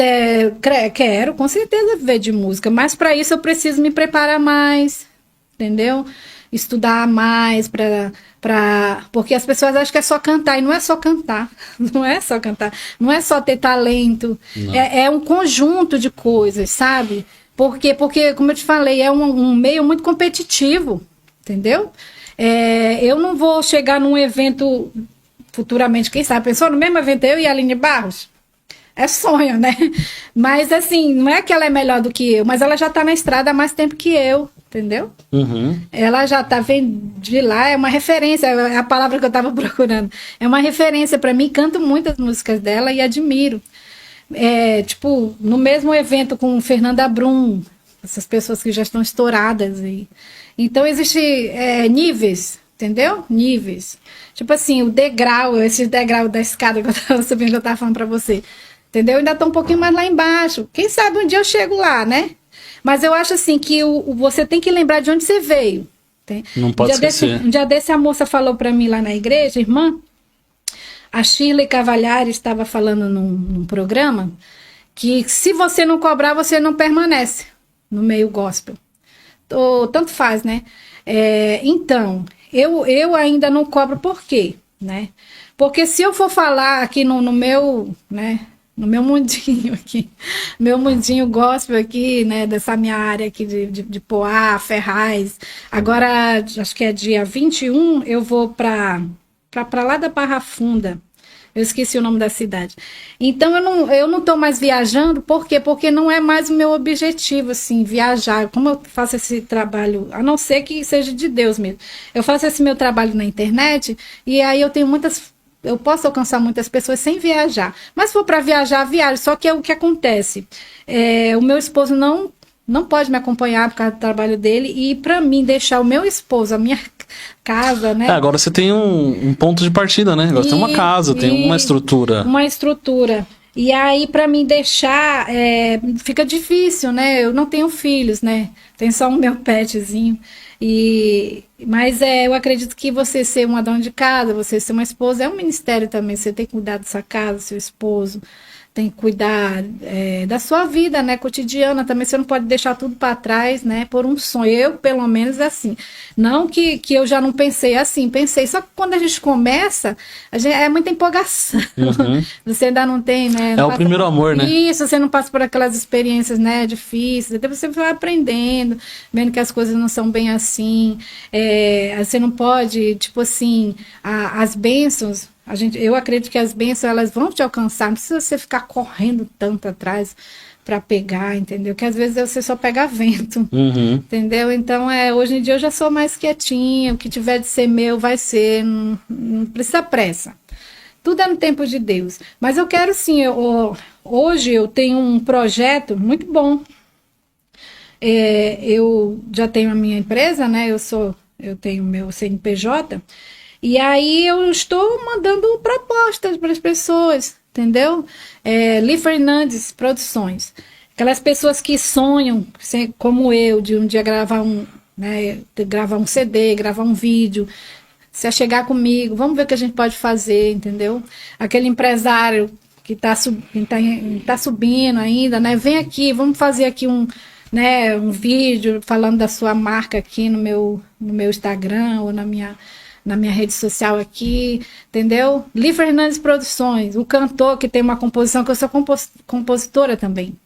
quero, com certeza, viver de música. Mas para isso eu preciso me preparar mais, entendeu? Estudar mais, porque as pessoas acham que é só cantar, e não é só cantar. Não é só cantar. Não é só ter talento. É um conjunto de coisas, sabe? Porque como eu te falei, é um meio muito competitivo, entendeu? Eu não vou chegar num evento futuramente, quem sabe, pensou no mesmo evento eu e a Aline Barros? É sonho, né? Mas assim, não é que ela é melhor do que eu, mas ela já tá na estrada há mais tempo que eu, entendeu? Ela já tá vendo de lá, é uma referência, é a palavra que eu tava procurando. É uma referência para mim, canto muitas músicas dela e admiro. Tipo, no mesmo evento com Fernanda Brum, essas pessoas que já estão estouradas. Então, existe níveis, entendeu? Níveis. Tipo assim, esse degrau da escada que eu tava subindo, que eu tava falando pra você. Entendeu? Ainda tô um pouquinho mais lá embaixo. Quem sabe um dia eu chego lá, né? Mas eu acho assim que você tem que lembrar de onde você veio. Não pode esquecer. Um dia desse a moça falou pra mim lá na igreja, irmã, a Shirley Cavalhares estava falando num programa que se você não cobrar, você não permanece no meio gospel. Tanto faz, né? Então, eu ainda não cobro por quê? Né? Porque se eu for falar aqui no meu, né, no meu mundinho aqui, meu mundinho gospel aqui, né, dessa minha área aqui de Poá, Ferraz, agora, acho que é dia 21, eu vou para lá da Barra Funda. Eu esqueci o nome da cidade. Então, eu não estou mais viajando, por quê? Porque não é mais o meu objetivo, assim, viajar. Como eu faço esse trabalho, a não ser que seja de Deus mesmo. Eu faço esse meu trabalho na internet, e aí eu posso alcançar muitas pessoas sem viajar. Mas se for para viajar, viajo. Só que é o que acontece. O meu esposo não pode me acompanhar por causa do trabalho dele, e para mim deixar o meu esposo, a minha casa, né? Agora você tem um ponto de partida, né? Agora você tem uma casa, tem uma estrutura. Uma estrutura. E aí, para mim deixar, fica difícil, né? Eu não tenho filhos, né? Tenho só o meu petzinho. Mas eu acredito que você ser uma dona de casa, você ser uma esposa, é um ministério também. Você tem que cuidar dessa casa, do seu esposo. Tem que cuidar da sua vida, né, cotidiana também. Você não pode deixar tudo para trás, né, por um sonho. Eu, pelo menos, assim. Não que eu já não pensei assim, pensei. Só que quando a gente começa, é muita empolgação. Você ainda não tem, né? É o primeiro amor, né? Isso, você não passa por aquelas experiências, né, difíceis. Depois você vai aprendendo, vendo que as coisas não são bem assim. Você não pode, tipo assim, as bênçãos... Eu acredito que as bênçãos, elas vão te alcançar, não precisa você ficar correndo tanto atrás para pegar, entendeu? Que às vezes você só pega vento, entendeu? Então, hoje em dia eu já sou mais quietinha, o que tiver de ser meu vai ser, não precisa pressa. Tudo é no tempo de Deus. Mas eu quero sim, hoje eu tenho um projeto muito bom. Eu já tenho a minha empresa, né? Eu tenho meu CNPJ. E aí eu estou mandando propostas para as pessoas, entendeu? Li Fernandes Produções. Aquelas pessoas que sonham, como eu, de um dia gravar um CD, gravar um vídeo, Você a chegar comigo, vamos ver o que a gente pode fazer, entendeu? Aquele empresário que tá subindo ainda, né? Vem aqui, vamos fazer aqui um vídeo falando da sua marca aqui no meu Instagram ou na minha rede social aqui, entendeu? Li Fernandes Produções, o cantor que tem uma composição, que eu sou compositora também.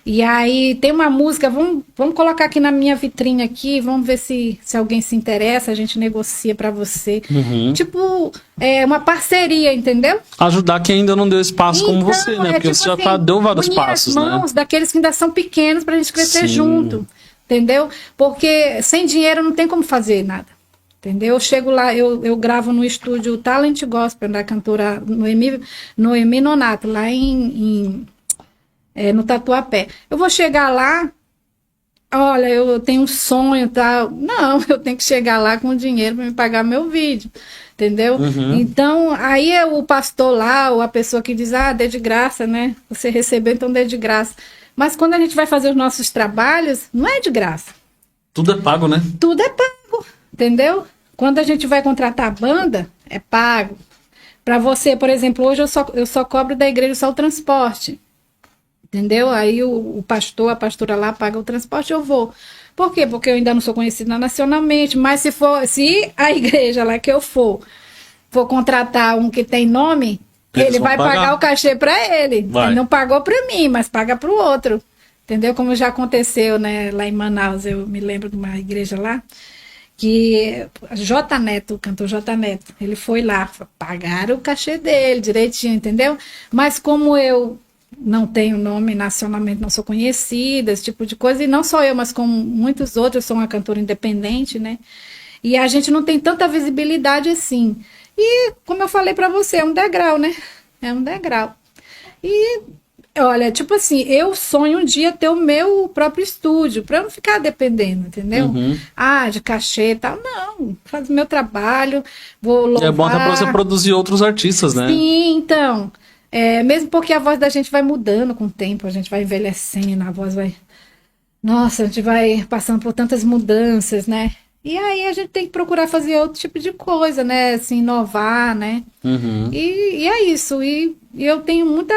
E aí tem uma música, vamos colocar aqui na minha vitrine aqui, vamos ver se alguém se interessa, a gente negocia para você. Tipo, uma parceria, entendeu? Ajudar quem ainda não deu espaço como você, né? Porque tipo você assim, já deu vários unir passos, as mãos né? daqueles que ainda são pequenos pra gente crescer junto, entendeu? Porque sem dinheiro não tem como fazer nada. Entendeu? Eu chego lá, eu gravo no estúdio Talent Gospel da cantora Noemi Nonato, lá no Tatuapé. Eu vou chegar lá, olha, eu tenho um sonho, tal. Não, eu tenho que chegar lá com dinheiro para me pagar meu vídeo, entendeu? Então, aí é o pastor lá, ou a pessoa que diz, dê de graça, né? Você recebeu, então dê de graça. Mas quando a gente vai fazer os nossos trabalhos, não é de graça. Tudo é pago, né? Tudo é pago, entendeu? Quando a gente vai contratar a banda, é pago. Para você, por exemplo, hoje eu só cobro da igreja só o transporte. Entendeu? Aí o pastor, a pastora lá paga o transporte, eu vou. Por quê? Porque eu ainda não sou conhecida nacionalmente, mas se a igreja lá que eu for contratar um que tem nome, ele vai pagar o cachê para ele. Ele não pagou para mim, mas paga para o outro. Entendeu? Como já aconteceu, né, lá em Manaus, eu me lembro de uma igreja lá, que J Neto, o cantor J Neto, ele foi lá, pagaram o cachê dele direitinho, entendeu? Mas como eu não tenho nome nacionalmente, não sou conhecida, esse tipo de coisa, e não só eu, mas como muitos outros, eu sou uma cantora independente, né? E a gente não tem tanta visibilidade assim. E, como eu falei pra você, é um degrau, né? É um degrau. E, olha, tipo assim, eu sonho um dia ter o meu próprio estúdio, pra eu não ficar dependendo, entendeu? De cachê e tal. Não, faço meu trabalho, vou louvar. É bom até pra você produzir outros artistas, né? Sim, então... mesmo porque a voz da gente vai mudando com o tempo, a gente vai envelhecendo, a voz vai... Nossa, a gente vai passando por tantas mudanças, né? E aí a gente tem que procurar fazer outro tipo de coisa, né? Assim, inovar, né? E é isso. E eu tenho muita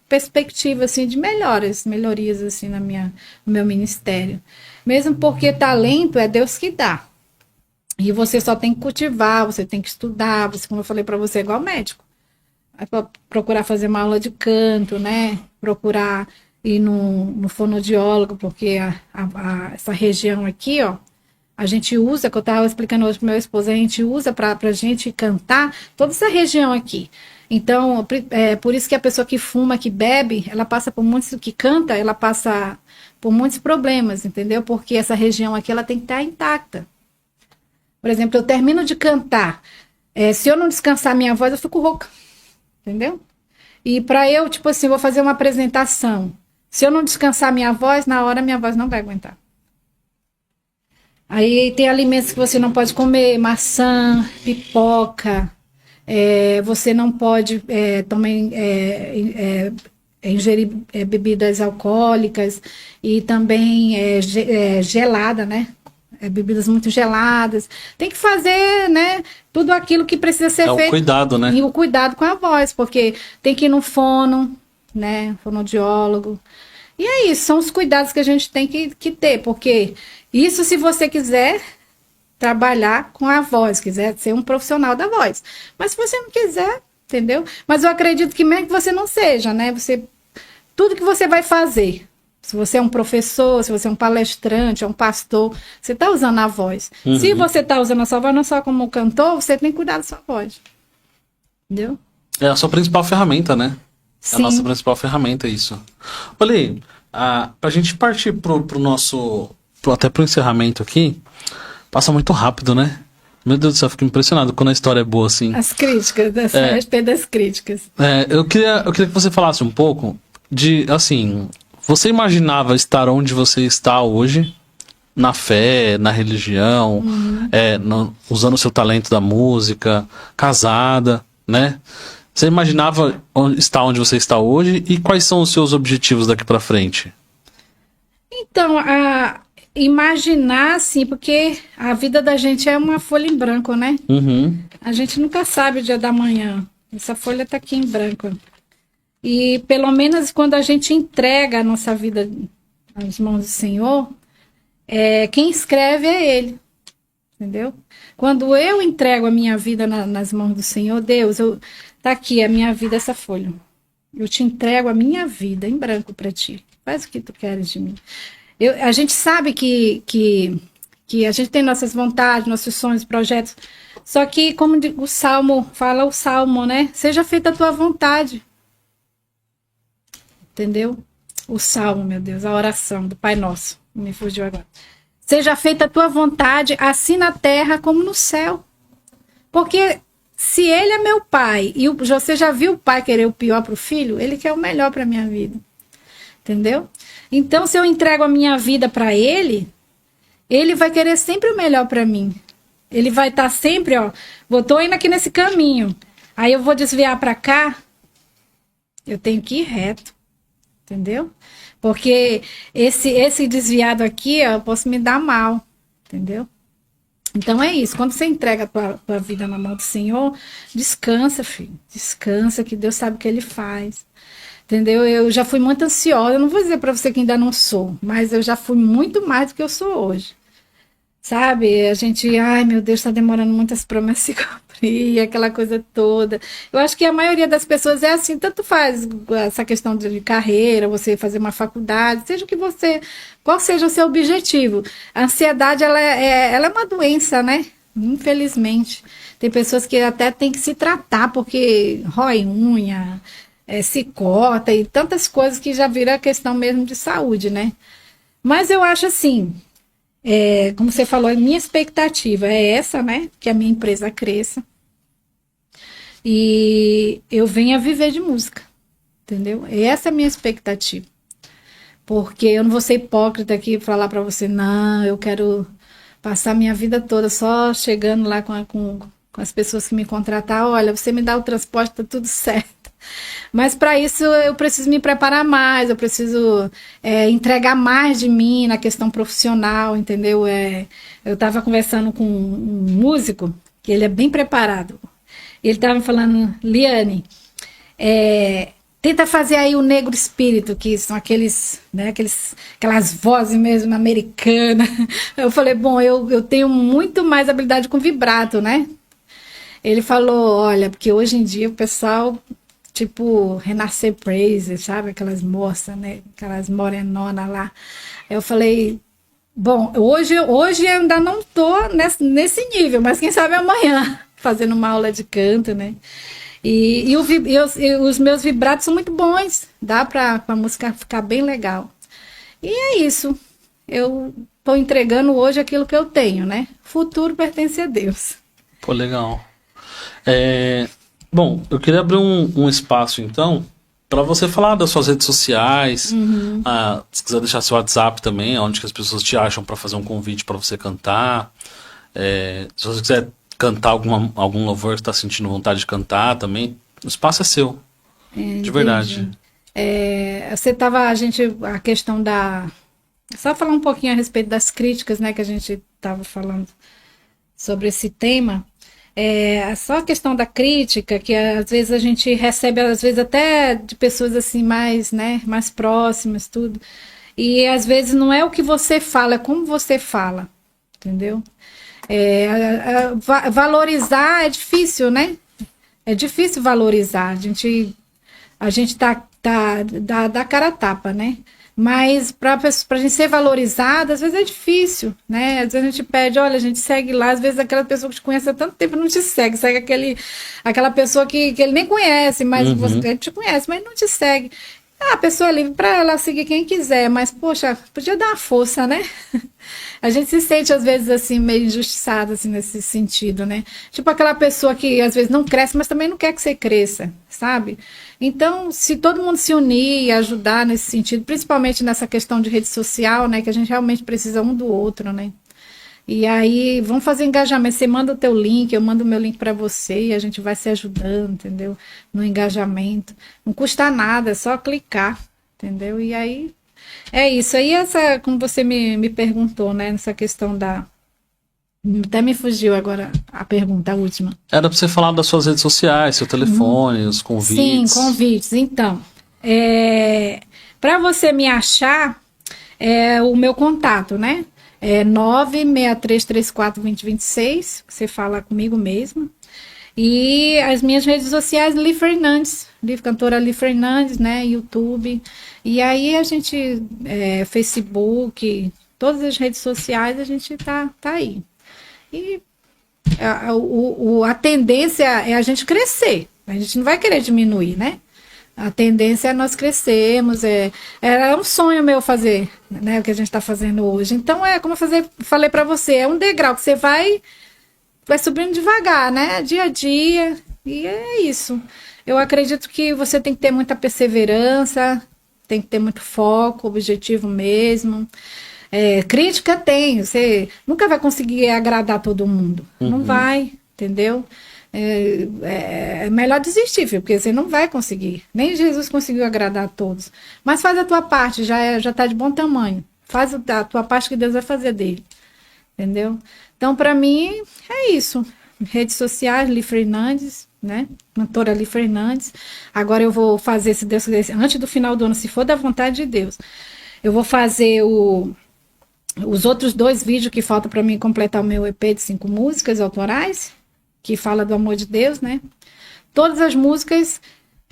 perspectiva, assim, de melhorias, assim, no meu ministério. Mesmo porque talento é Deus que dá. E você só tem que cultivar, você tem que estudar, você, como eu falei para você, é igual médico. Procurar fazer uma aula de canto, né? Procurar ir no fonoaudiólogo, porque essa região aqui, ó, a gente usa, que eu estava explicando hoje para meu esposo, a gente usa para a gente cantar toda essa região aqui. Então, por isso que a pessoa que fuma, que bebe, ela passa por muitos, que canta, ela passa por muitos problemas, entendeu? Porque essa região aqui, ela tem que estar intacta. Por exemplo, eu termino de cantar, se eu não descansar minha voz, eu fico rouca. Entendeu? E para eu, tipo assim, vou fazer uma apresentação. Se eu não descansar minha voz, na hora minha voz não vai aguentar. Aí tem alimentos que você não pode comer, maçã, pipoca. Você não pode também ingerir bebidas alcoólicas e também gelada, né? Bebidas muito geladas. Tem que fazer, né, tudo aquilo que precisa ser feito. O cuidado, né? E o cuidado com a voz, porque tem que ir no fono, né, fonoaudiólogo. E é isso, são os cuidados que a gente tem que ter, porque isso se você quiser trabalhar com a voz, quiser ser um profissional da voz. Mas se você não quiser, entendeu? Mas eu acredito que mesmo que você não seja, né, tudo que você vai fazer, se você é um professor, se você é um palestrante, é um pastor, você está usando a voz. Se você está usando a sua voz não só como cantor, você tem que cuidar da sua voz. Entendeu? É a sua principal ferramenta, né? Sim. É a nossa principal ferramenta, isso. Olha, pra gente partir pro nosso... até pro encerramento aqui, passa muito rápido, né? Meu Deus do céu, eu fico impressionado quando a história é boa, assim. As críticas, a respeito das críticas. Eu queria que você falasse um pouco de, assim... Você imaginava estar onde você está hoje, na fé, na religião, usando o seu talento da música, casada, né? Você imaginava estar onde você está hoje e quais são os seus objetivos daqui para frente? Então, imaginar, assim, porque a vida da gente é uma folha em branco, né? Uhum. A gente nunca sabe o dia da manhã. Essa folha tá aqui em branco. E pelo menos quando a gente entrega a nossa vida nas mãos do Senhor, quem escreve é Ele, entendeu? Quando eu entrego a minha vida nas mãos do Senhor, Deus, tá aqui a minha vida, essa folha. Eu te entrego a minha vida em branco para ti. Faz o que tu queres de mim. A gente sabe que a gente tem nossas vontades, nossos sonhos, projetos. Só que, como o Salmo fala, o Salmo, né? Seja feita a tua vontade. Entendeu? O Salmo, meu Deus, a oração do Pai Nosso. Me fugiu agora. Seja feita a tua vontade, assim na terra como no céu. Porque se ele é meu pai, e você já viu o pai querer o pior para o filho, ele quer o melhor para a minha vida. Entendeu? Então, se eu entrego a minha vida para ele, ele vai querer sempre o melhor para mim. Ele vai estar sempre, ó, tô indo aqui nesse caminho. Aí eu vou desviar para cá, eu tenho que ir reto. Entendeu? Porque esse desviado aqui, ó, eu posso me dar mal. Entendeu? Então é isso. Quando você entrega a tua vida na mão do Senhor, descansa, filho. Descansa, que Deus sabe o que Ele faz. Entendeu? Eu já fui muito ansiosa. Eu não vou dizer para você que ainda não sou, mas eu já fui muito mais do que eu sou hoje. Sabe? A gente, ai meu Deus, está demorando muitas promessas se cumprir, aquela coisa toda. Eu acho que a maioria das pessoas é assim, tanto faz essa questão de carreira, você fazer uma faculdade, seja o que você, qual seja o seu objetivo. A ansiedade, ela é uma doença, né? Infelizmente. Tem pessoas que até têm que se tratar, porque rói unha, se corta e tantas coisas que já vira questão mesmo de saúde, né? Mas eu acho assim, como você falou, a minha expectativa é essa, né? Que a minha empresa cresça. E eu venha viver de música, entendeu? Essa é a minha expectativa. Porque eu não vou ser hipócrita aqui e falar para você, não, eu quero passar minha vida toda só chegando lá com as pessoas que me contratar, olha, você me dá o transporte, tá tudo certo. Mas para isso eu preciso me preparar mais, eu preciso entregar mais de mim na questão profissional, entendeu? Eu estava conversando com um músico, que ele é bem preparado. Ele estava falando, Liane, tenta fazer aí o negro espírito, que são aquelas vozes mesmo americanas. Eu falei, bom, eu tenho muito mais habilidade com vibrato, né? Ele falou, olha, porque hoje em dia o pessoal, tipo, Renascer Praise, sabe? Aquelas moças, né? Aquelas morenonas lá. Eu falei, bom, hoje eu ainda não tô nesse nível, mas quem sabe amanhã, fazendo uma aula de canto, né? E os meus vibratos são muito bons, dá para a música ficar bem legal. E é isso, eu estou entregando hoje aquilo que eu tenho, né? Futuro pertence a Deus. Pô, legal. Bom, eu queria abrir um espaço, então, para você falar das suas redes sociais. Uhum. Se quiser deixar seu WhatsApp também, onde que as pessoas te acham para fazer um convite para você cantar. Se você quiser cantar algum louvor que está sentindo vontade de cantar também, o espaço é seu. De verdade. A questão só falar um pouquinho a respeito das críticas, né, que a gente estava falando sobre esse tema. Só a questão da crítica, que às vezes a gente recebe, às vezes até de pessoas assim mais, né, mais próximas, tudo. E às vezes não é o que você fala, é como você fala, entendeu? Valorizar é difícil, né? É difícil valorizar. A gente dá cara a tapa, né? Mas para a gente ser valorizada, às vezes é difícil, né? Às vezes a gente pede, olha, a gente segue lá, às vezes aquela pessoa que te conhece há tanto tempo não te segue aquela pessoa que ele nem conhece, mas ele te conhece, mas não te segue. A pessoa é livre para ela seguir quem quiser, mas, poxa, podia dar uma força, né? A gente se sente, às vezes, assim, meio injustiçada, assim, nesse sentido, né? Tipo aquela pessoa que, às vezes, não cresce, mas também não quer que você cresça, sabe? Então, se todo mundo se unir e ajudar nesse sentido, principalmente nessa questão de rede social, né? Que a gente realmente precisa um do outro, né? E aí, vamos fazer engajamento. Você manda o teu link, eu mando o meu link para você e a gente vai se ajudando, entendeu? No engajamento. Não custa nada, é só clicar, entendeu? E aí, É isso. Aí, como você me perguntou, né? Nessa questão da. Até me fugiu agora a pergunta, a última. Era pra você falar das suas redes sociais, seu telefone, os convites. Sim, convites. Então, para você me achar, o meu contato, né? É 963342026. Você fala comigo mesmo. E as minhas redes sociais, Li Fernandes, cantora Li Fernandes, né? YouTube. E aí a gente, Facebook, todas as redes sociais, a gente tá aí. E a tendência é a gente crescer. A gente não vai querer diminuir, né? A tendência é nós crescermos. Era um sonho meu fazer, né? O que a gente está fazendo hoje. Então, como eu falei para você, é um degrau que você vai subindo devagar, né? Dia a dia. E é isso. Eu acredito que você tem que ter muita perseverança, tem que ter muito foco, objetivo mesmo. Crítica tem, você nunca vai conseguir agradar todo mundo. Não vai, entendeu? É melhor desistir, filho, porque você não vai conseguir. Nem Jesus conseguiu agradar a todos. Mas faz a tua parte, já tá de bom tamanho. Faz a tua parte que Deus vai fazer dele. Entendeu? Então, para mim, é isso. Redes sociais, Li Fernandes, né? Cantora Li Fernandes. Agora eu vou fazer, se Deus quiser, antes do final do ano, se for da vontade de Deus, eu vou fazer os outros 2 vídeos que faltam para mim completar o meu EP de 5 músicas autorais, que fala do amor de Deus, né? Todas as músicas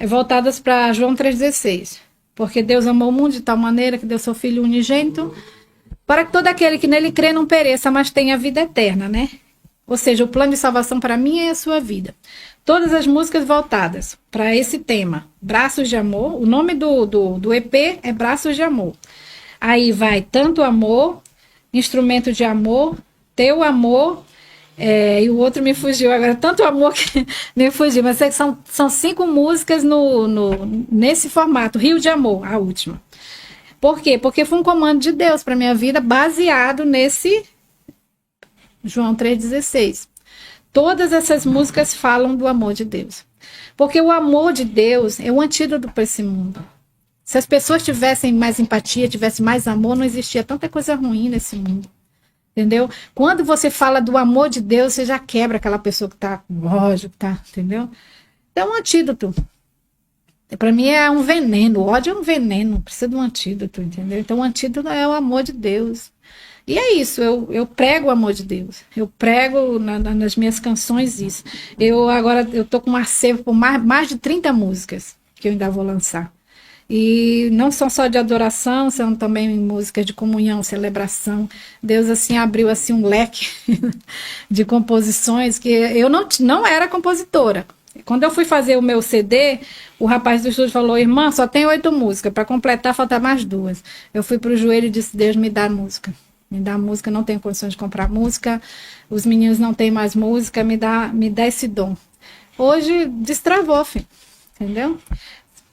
voltadas para João 3,16. Porque Deus amou o mundo de tal maneira que deu seu Filho unigênito, para que todo aquele que nele crê não pereça, mas tenha vida eterna, né? Ou seja, o plano de salvação para mim é a sua vida. Todas as músicas voltadas para esse tema, Braços de Amor. O nome do EP é Braços de Amor. Aí vai Tanto Amor, Instrumento de Amor, Teu Amor, e o outro me fugiu agora. Tanto Amor que me fugiu, mas são 5 músicas nesse formato, Rio de Amor, a última. Por quê? Porque foi um comando de Deus para minha vida, baseado nesse João 3,16. Todas essas músicas falam do amor de Deus. Porque o amor de Deus é o antídoto para esse mundo. Se as pessoas tivessem mais empatia, tivessem mais amor, não existia tanta coisa ruim nesse mundo. Entendeu? Quando você fala do amor de Deus, você já quebra aquela pessoa que está com ódio, entendeu? É um antídoto. Para mim é um veneno. O ódio é um veneno, precisa de um antídoto, entendeu? Então o antídoto é o amor de Deus. E é isso, eu prego o amor de Deus. Eu prego nas minhas canções isso. Agora eu tô com um acervo por mais de 30 músicas que eu ainda vou lançar. E não são só de adoração, são também músicas de comunhão, celebração. Deus assim abriu assim um leque de composições que eu não era compositora. Quando eu fui fazer o meu CD, o rapaz do estúdio falou: irmã, só tem 8 músicas, para completar falta mais 2. Eu fui pro joelho e disse: Deus, me dá música. Me dá música, não tenho condições de comprar música, os meninos não têm mais música, me dá esse dom. Hoje destravou, filho, entendeu?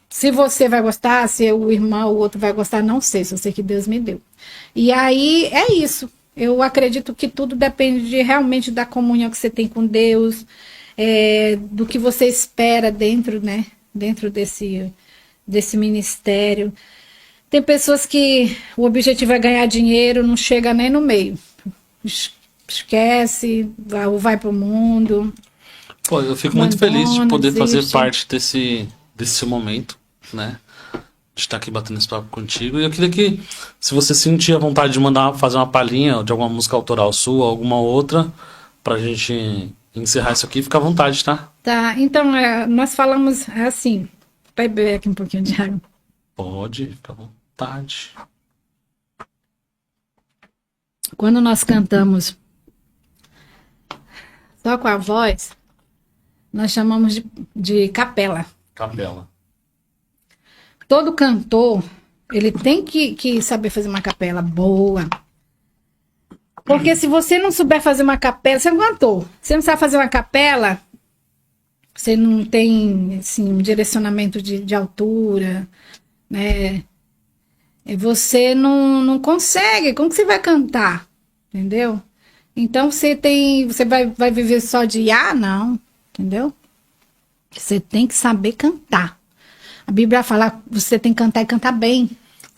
Se você vai gostar, se o irmão, o outro vai gostar, não sei, só sei que Deus me deu. E aí é isso. Eu acredito que tudo depende realmente da comunhão que você tem com Deus, do que você espera dentro desse ministério. Tem pessoas que o objetivo é ganhar dinheiro, não chega nem no meio. Esquece, vai pro mundo. Pô, eu fico muito feliz de poder fazer parte desse momento, né? De estar aqui batendo esse papo contigo. E eu queria que, se você sentir a vontade de fazer uma palhinha de alguma música autoral sua, alguma outra, pra gente encerrar isso aqui, fica à vontade, tá? Tá, então nós falamos assim. Vai beber aqui um pouquinho de água. Pode, fica à vontade. Quando nós cantamos só com a voz, nós chamamos de capela. Capela. Todo cantor, ele tem que saber fazer uma capela boa. Porque se você não souber fazer uma capela, você não cantou. Você não sabe fazer uma capela, você não tem assim, um direcionamento de altura, né? Você não consegue. Como que você vai cantar? Entendeu? Então você vai viver só de não, entendeu? Você tem que saber cantar. A Bíblia fala que você tem que cantar e cantar bem.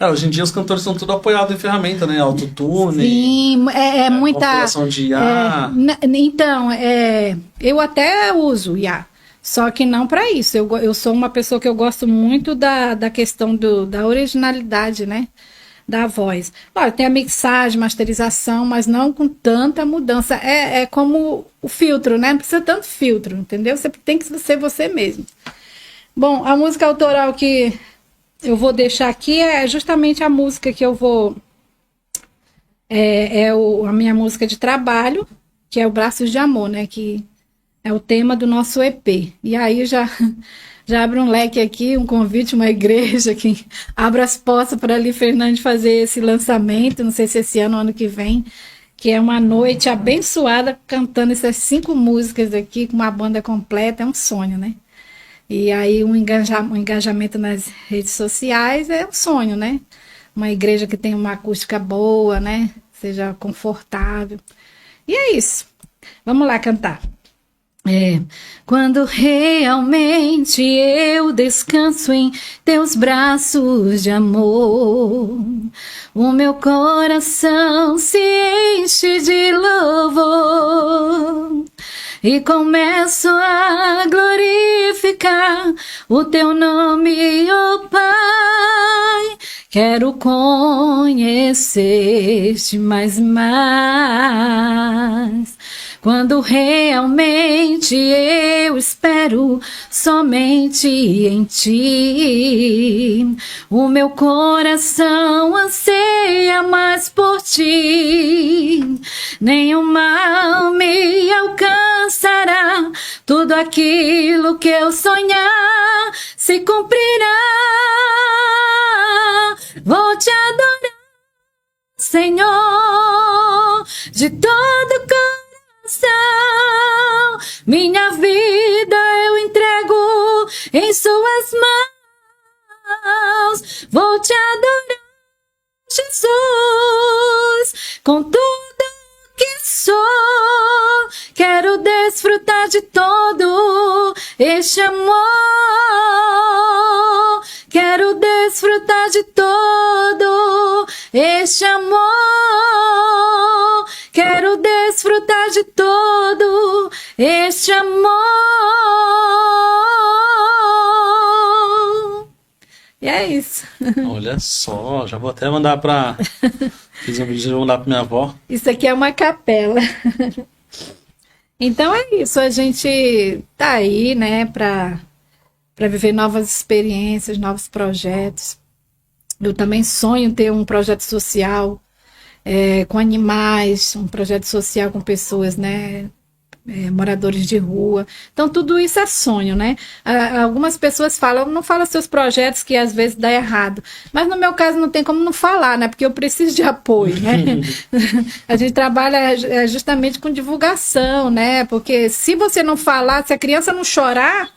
Hoje em dia os cantores estão tudo apoiados em ferramenta, né? Autotune, Sim, é muita. compilação de IA. Então, eu até uso IA, só que não para isso. Eu sou uma pessoa que eu gosto muito da questão da originalidade, né? Da voz. Claro, tem a mixagem, masterização, mas não com tanta mudança. É como o filtro, né? Não precisa tanto filtro, entendeu? Você tem que ser você mesmo. Bom, a música autoral que eu vou deixar aqui é justamente a música que eu vou... a minha música de trabalho, que é o Braços de Amor, né? Que é o tema do nosso EP. E aí já abre um leque aqui, um convite, uma igreja que abra as portas para ali Fernandes fazer esse lançamento, não sei se esse ano ou ano que vem, que é uma noite abençoada cantando essas 5 músicas aqui com uma banda completa, é um sonho, né? E aí um engajamento nas redes sociais é um sonho, né? Uma igreja que tem uma acústica boa, né? Seja confortável. E é isso. Vamos lá cantar. Quando realmente eu descanso em teus braços de amor, o meu coração se enche de louvor e começo a glorificar o teu nome, ó Pai. Quero conhecer-te mais e mais. Quando realmente eu espero somente em ti, o meu coração anseia mais por ti. Nenhum mal me alcançará, tudo aquilo que eu sonhar se cumprirá. Vou te adorar, Senhor, de todo o coração. Minha vida eu entrego em suas mãos. Vou te adorar, Jesus, com tudo que sou. Quero desfrutar de todo este amor. Quero desfrutar de todo este amor. Quero desfrutar de todo este amor. E é isso. Olha só, já vou até mandar pra... Fiz um vídeo, vou mandar pra minha avó. Isso aqui é uma capela. Então é isso, a gente tá aí, né, para viver novas experiências, novos projetos. Eu também sonho ter um projeto social com animais, um projeto social com pessoas, né, moradores de rua. Então tudo isso é sonho, né? Algumas pessoas falam, não fala seus projetos que às vezes dá errado, mas no meu caso não tem como não falar, né? Porque eu preciso de apoio, né? A gente trabalha justamente com divulgação, né? Porque se você não falar, se a criança não chorar,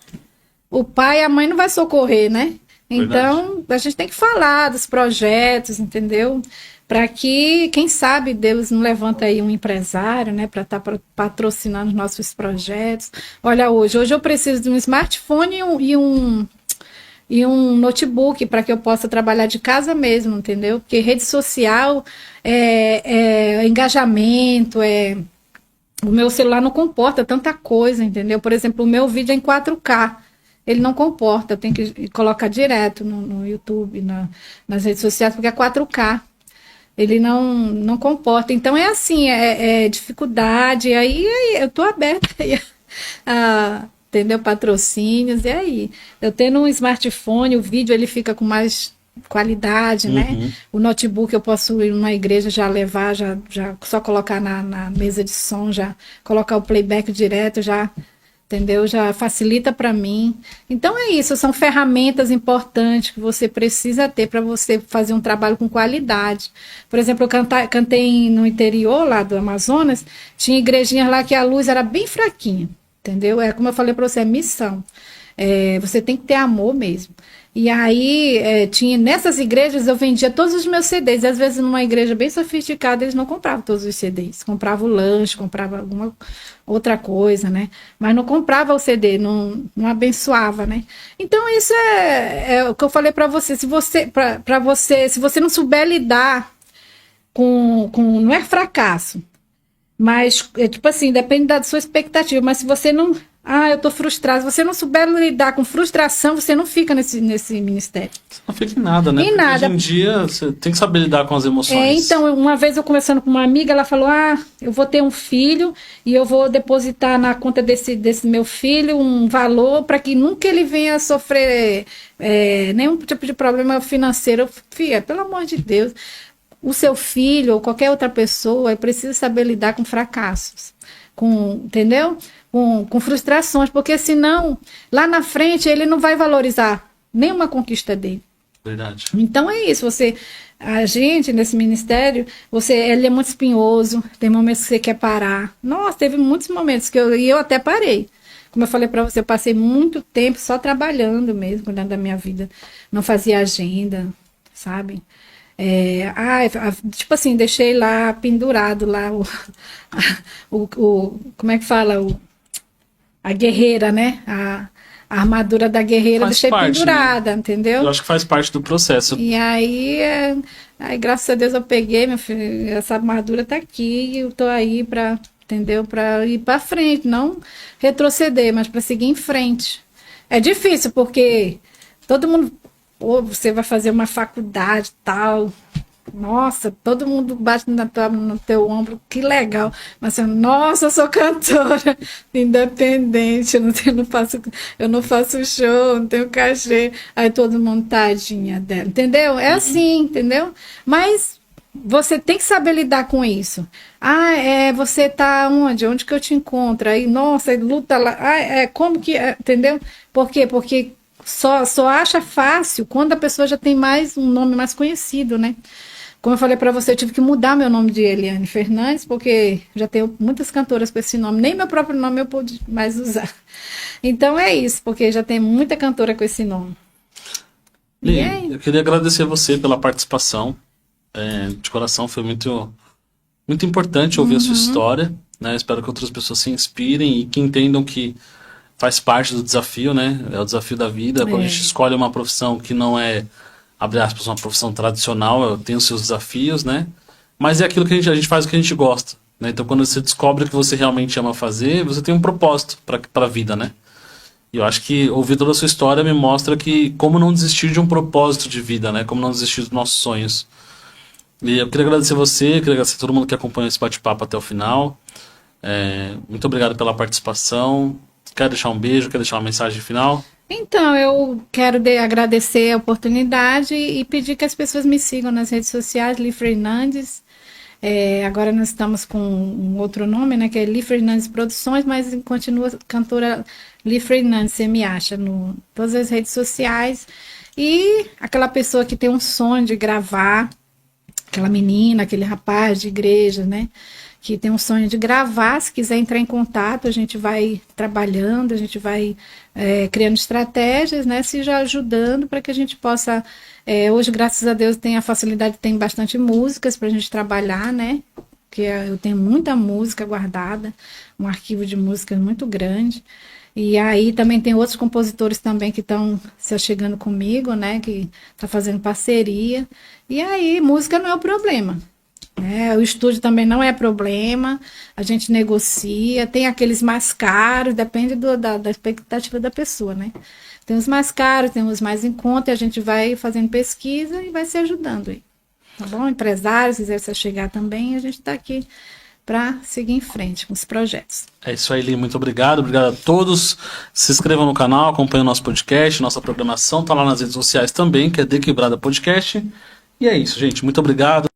o pai e a mãe não vai socorrer, né? Então a gente tem que falar dos projetos, entendeu? Para que, quem sabe, Deus não levanta aí um empresário, né, para estar patrocinando os nossos projetos. Olha, hoje eu preciso de um smartphone e um notebook para que eu possa trabalhar de casa mesmo, entendeu? Porque rede social engajamento, o meu celular não comporta tanta coisa, entendeu? Por exemplo, o meu vídeo é em 4K. Ele não comporta, eu tenho que colocar direto no YouTube, nas redes sociais, porque é 4K. Ele não comporta. Então é assim, dificuldade. Aí eu tô aberta aí a entendeu? Patrocínios, e aí? Eu tendo um smartphone, o vídeo ele fica com mais qualidade, né? O notebook eu posso ir numa igreja, já levar, já só colocar na mesa de som, já colocar o playback direto, já... Entendeu? Já facilita para mim. Então é isso, são ferramentas importantes que você precisa ter para você fazer um trabalho com qualidade. Por exemplo, eu cantei no interior lá do Amazonas, tinha igrejinhas lá que a luz era bem fraquinha, entendeu? Como eu falei para você, é missão. Você tem que ter amor mesmo. E aí, tinha nessas igrejas, eu vendia todos os meus CDs. Às vezes, numa igreja bem sofisticada, eles não compravam todos os CDs. Compravam o lanche, compravam alguma outra coisa, né? Mas não comprava o CD, não abençoava, né? Então, isso é o que eu falei para você. Se você não souber lidar com não é fracasso, mas, tipo assim, depende da sua expectativa. Mas se você não... eu tô frustrado. Se você não souber lidar com frustração, você não fica nesse ministério. Você não fica em nada, né? Em Porque nada. hoje em dia, você tem que saber lidar com as emoções. Então, uma vez eu conversando com uma amiga, ela falou, eu vou ter um filho e eu vou depositar na conta desse meu filho um valor para que nunca ele venha sofrer nenhum tipo de problema financeiro. Filha, pelo amor de Deus, o seu filho ou qualquer outra pessoa precisa saber lidar com fracassos, entendeu? Com frustrações, porque senão, lá na frente, ele não vai valorizar nenhuma conquista dele. Verdade. Então é isso, a gente nesse ministério, ele é muito espinhoso, tem momentos que você quer parar. Nossa, teve muitos momentos que eu até parei. Como eu falei para você, eu passei muito tempo só trabalhando mesmo, cuidando da minha vida. Não fazia agenda, sabe? Tipo assim, deixei lá pendurado lá como é que fala? A guerreira, né? A armadura da guerreira Faz deixei parte, entendeu? né? Entendeu? Eu acho que faz parte do processo. E aí, graças a Deus eu peguei, meu filho, essa armadura tá aqui e eu tô aí pra, entendeu? Pra ir pra frente, não retroceder, mas pra seguir em frente. É difícil, porque todo mundo, você vai fazer uma faculdade e tal, nossa, todo mundo bate no teu ombro, que legal. Mas você, nossa, eu sou cantora independente, eu não faço show, não tenho cachê. Aí todo mundo, tadinha dela, entendeu? É assim, entendeu? Mas você tem que saber lidar com isso. Você tá onde? Onde que eu te encontro? Aí, nossa, luta lá. Como que é? Entendeu? Por quê? Porque só acha fácil quando a pessoa já tem um nome mais conhecido, né? Como eu falei para você, eu tive que mudar meu nome de Eliane Fernandes, porque já tenho muitas cantoras com esse nome, nem meu próprio nome eu pude mais usar. Então é isso, porque já tem muita cantora com esse nome. Eu queria agradecer você pela participação. De coração, foi muito, muito importante ouvir a sua história, né? Espero que outras pessoas se inspirem e que entendam que faz parte do desafio, né? É o desafio da vida. Quando a gente escolhe uma profissão que não é, abre aspas, uma profissão tradicional, tem os seus desafios, né? Mas é aquilo que a gente faz o que a gente gosta, né? Então, quando você descobre o que você realmente ama fazer, você tem um propósito para a vida, né? E eu acho que ouvir toda a sua história me mostra que como não desistir de um propósito de vida, né? Como não desistir dos nossos sonhos. E eu queria agradecer você, queria agradecer a todo mundo que acompanhou esse bate-papo até o final. Muito obrigado pela participação. Quer deixar um beijo, quer deixar uma mensagem final? Então, eu quero agradecer a oportunidade e pedir que as pessoas me sigam nas redes sociais, Li Fernandes. Agora nós estamos com um outro nome, né, que é Li Fernandes Produções, mas continua cantora Li Fernandes, você me acha em todas as redes sociais. E aquela pessoa que tem um sonho de gravar, aquela menina, aquele rapaz de igreja, né, que tem um sonho de gravar, se quiser entrar em contato, a gente vai trabalhando, a gente vai criando estratégias, né, se já ajudando para que a gente possa... hoje, graças a Deus, tem a facilidade, tem bastante músicas para a gente trabalhar, né, porque eu tenho muita música guardada, um arquivo de músicas muito grande, e aí também tem outros compositores também que estão se achegando comigo, né, que tá fazendo parceria, e aí música não é o problema. O estúdio também não é problema, a gente negocia, tem aqueles mais caros, depende da expectativa da pessoa, né? Tem os mais caros, tem os mais em conta, e a gente vai fazendo pesquisa e vai se ajudando aí, tá bom? Empresários, se quiser se chegar também, a gente está aqui para seguir em frente com os projetos. É isso aí, Li, muito obrigado a todos, se inscrevam no canal, acompanhem o nosso podcast, nossa programação tá lá nas redes sociais também, que é The Quebrada Podcast, e é isso, gente, muito obrigado.